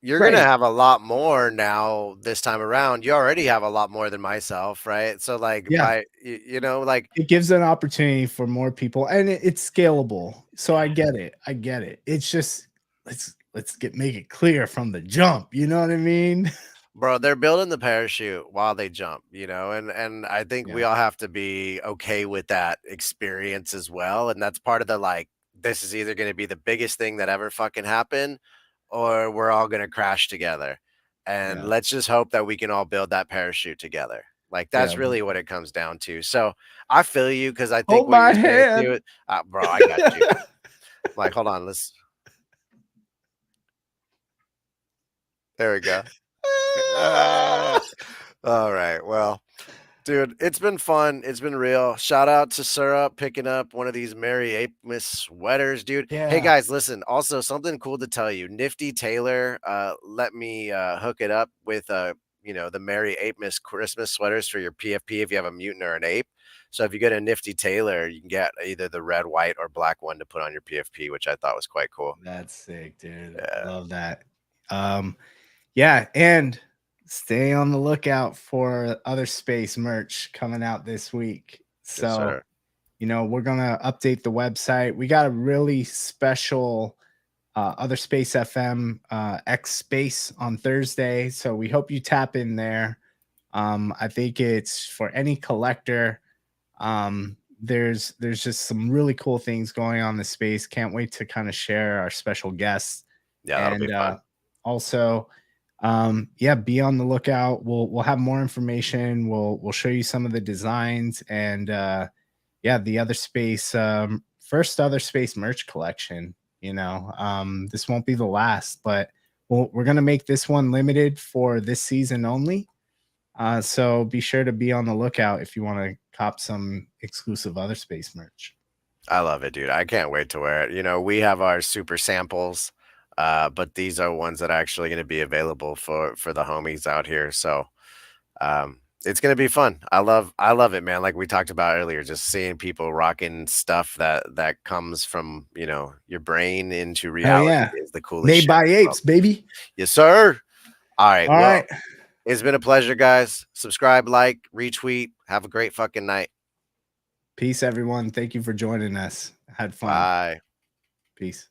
you're gonna Right. have a lot more now this time around. You already have a lot more than myself, right? So like Yeah. like It gives an opportunity for more people, and it's scalable. So I get it. I get it. It's just, make it clear from the jump. You know what I mean? bro, they're building the parachute while they jump, and I think we Yeah. all have to be okay with that experience as well. And that's part of the like, this is either gonna be the biggest thing that ever fucking happened, or we're all gonna crash together. And Yeah. let's just hope that we can all build that parachute together. Like that's really what it comes down to. So I feel you because I think Hold what my you're saying hand. too, bro. I got you. Like, hold on, let's. There we go. All right. Well, dude, it's been fun. It's been real. Shout out to Syrup picking up one of these Merry Apemas sweaters, dude. Hey Yeah. guys, listen. Also, something cool to tell you. Nifty Taylor let me hook it up with the Merry Apemas Christmas sweaters for your PFP if you have a mutant or an ape. So if you get a Nifty Taylor, you can get either the red, white, or black one to put on your PFP, which I thought was quite cool. That's sick, dude. Yeah. Love that. Yeah, and stay on the lookout for OTHERspace merch coming out this week. Yes, So, sir. we're gonna update the website. We got a really special OTHERspace FM X Space on Thursday. So we hope you tap in there. I think it's for any collector. There's just some really cool things going on in the space. Can't wait to kind of share our special guests. Yeah, that'll be And fun. also, yeah, be on the lookout. We'll have more information. We'll show you some of the designs and yeah, the OTHERspace first OTHERspace merch collection. This won't be the last, but we're gonna make this one limited for this season only. So be sure to be on the lookout if you want to cop some exclusive OTHERspace merch. I love it, dude. I can't wait to wear it. We have our super samples, but these are ones that are actually going to be available for the homies out here. So it's going to be fun. I love it, man. Like we talked about earlier, just seeing people rocking stuff that comes from your brain into Hell reality yeah. is the coolest Made shit by in the world. apes, baby. Yes, sir. All right. All Well, right. it's been a pleasure, guys. Subscribe, like, retweet. Have a great fucking night. Peace, everyone. Thank you for joining us. Had fun. Bye. Peace.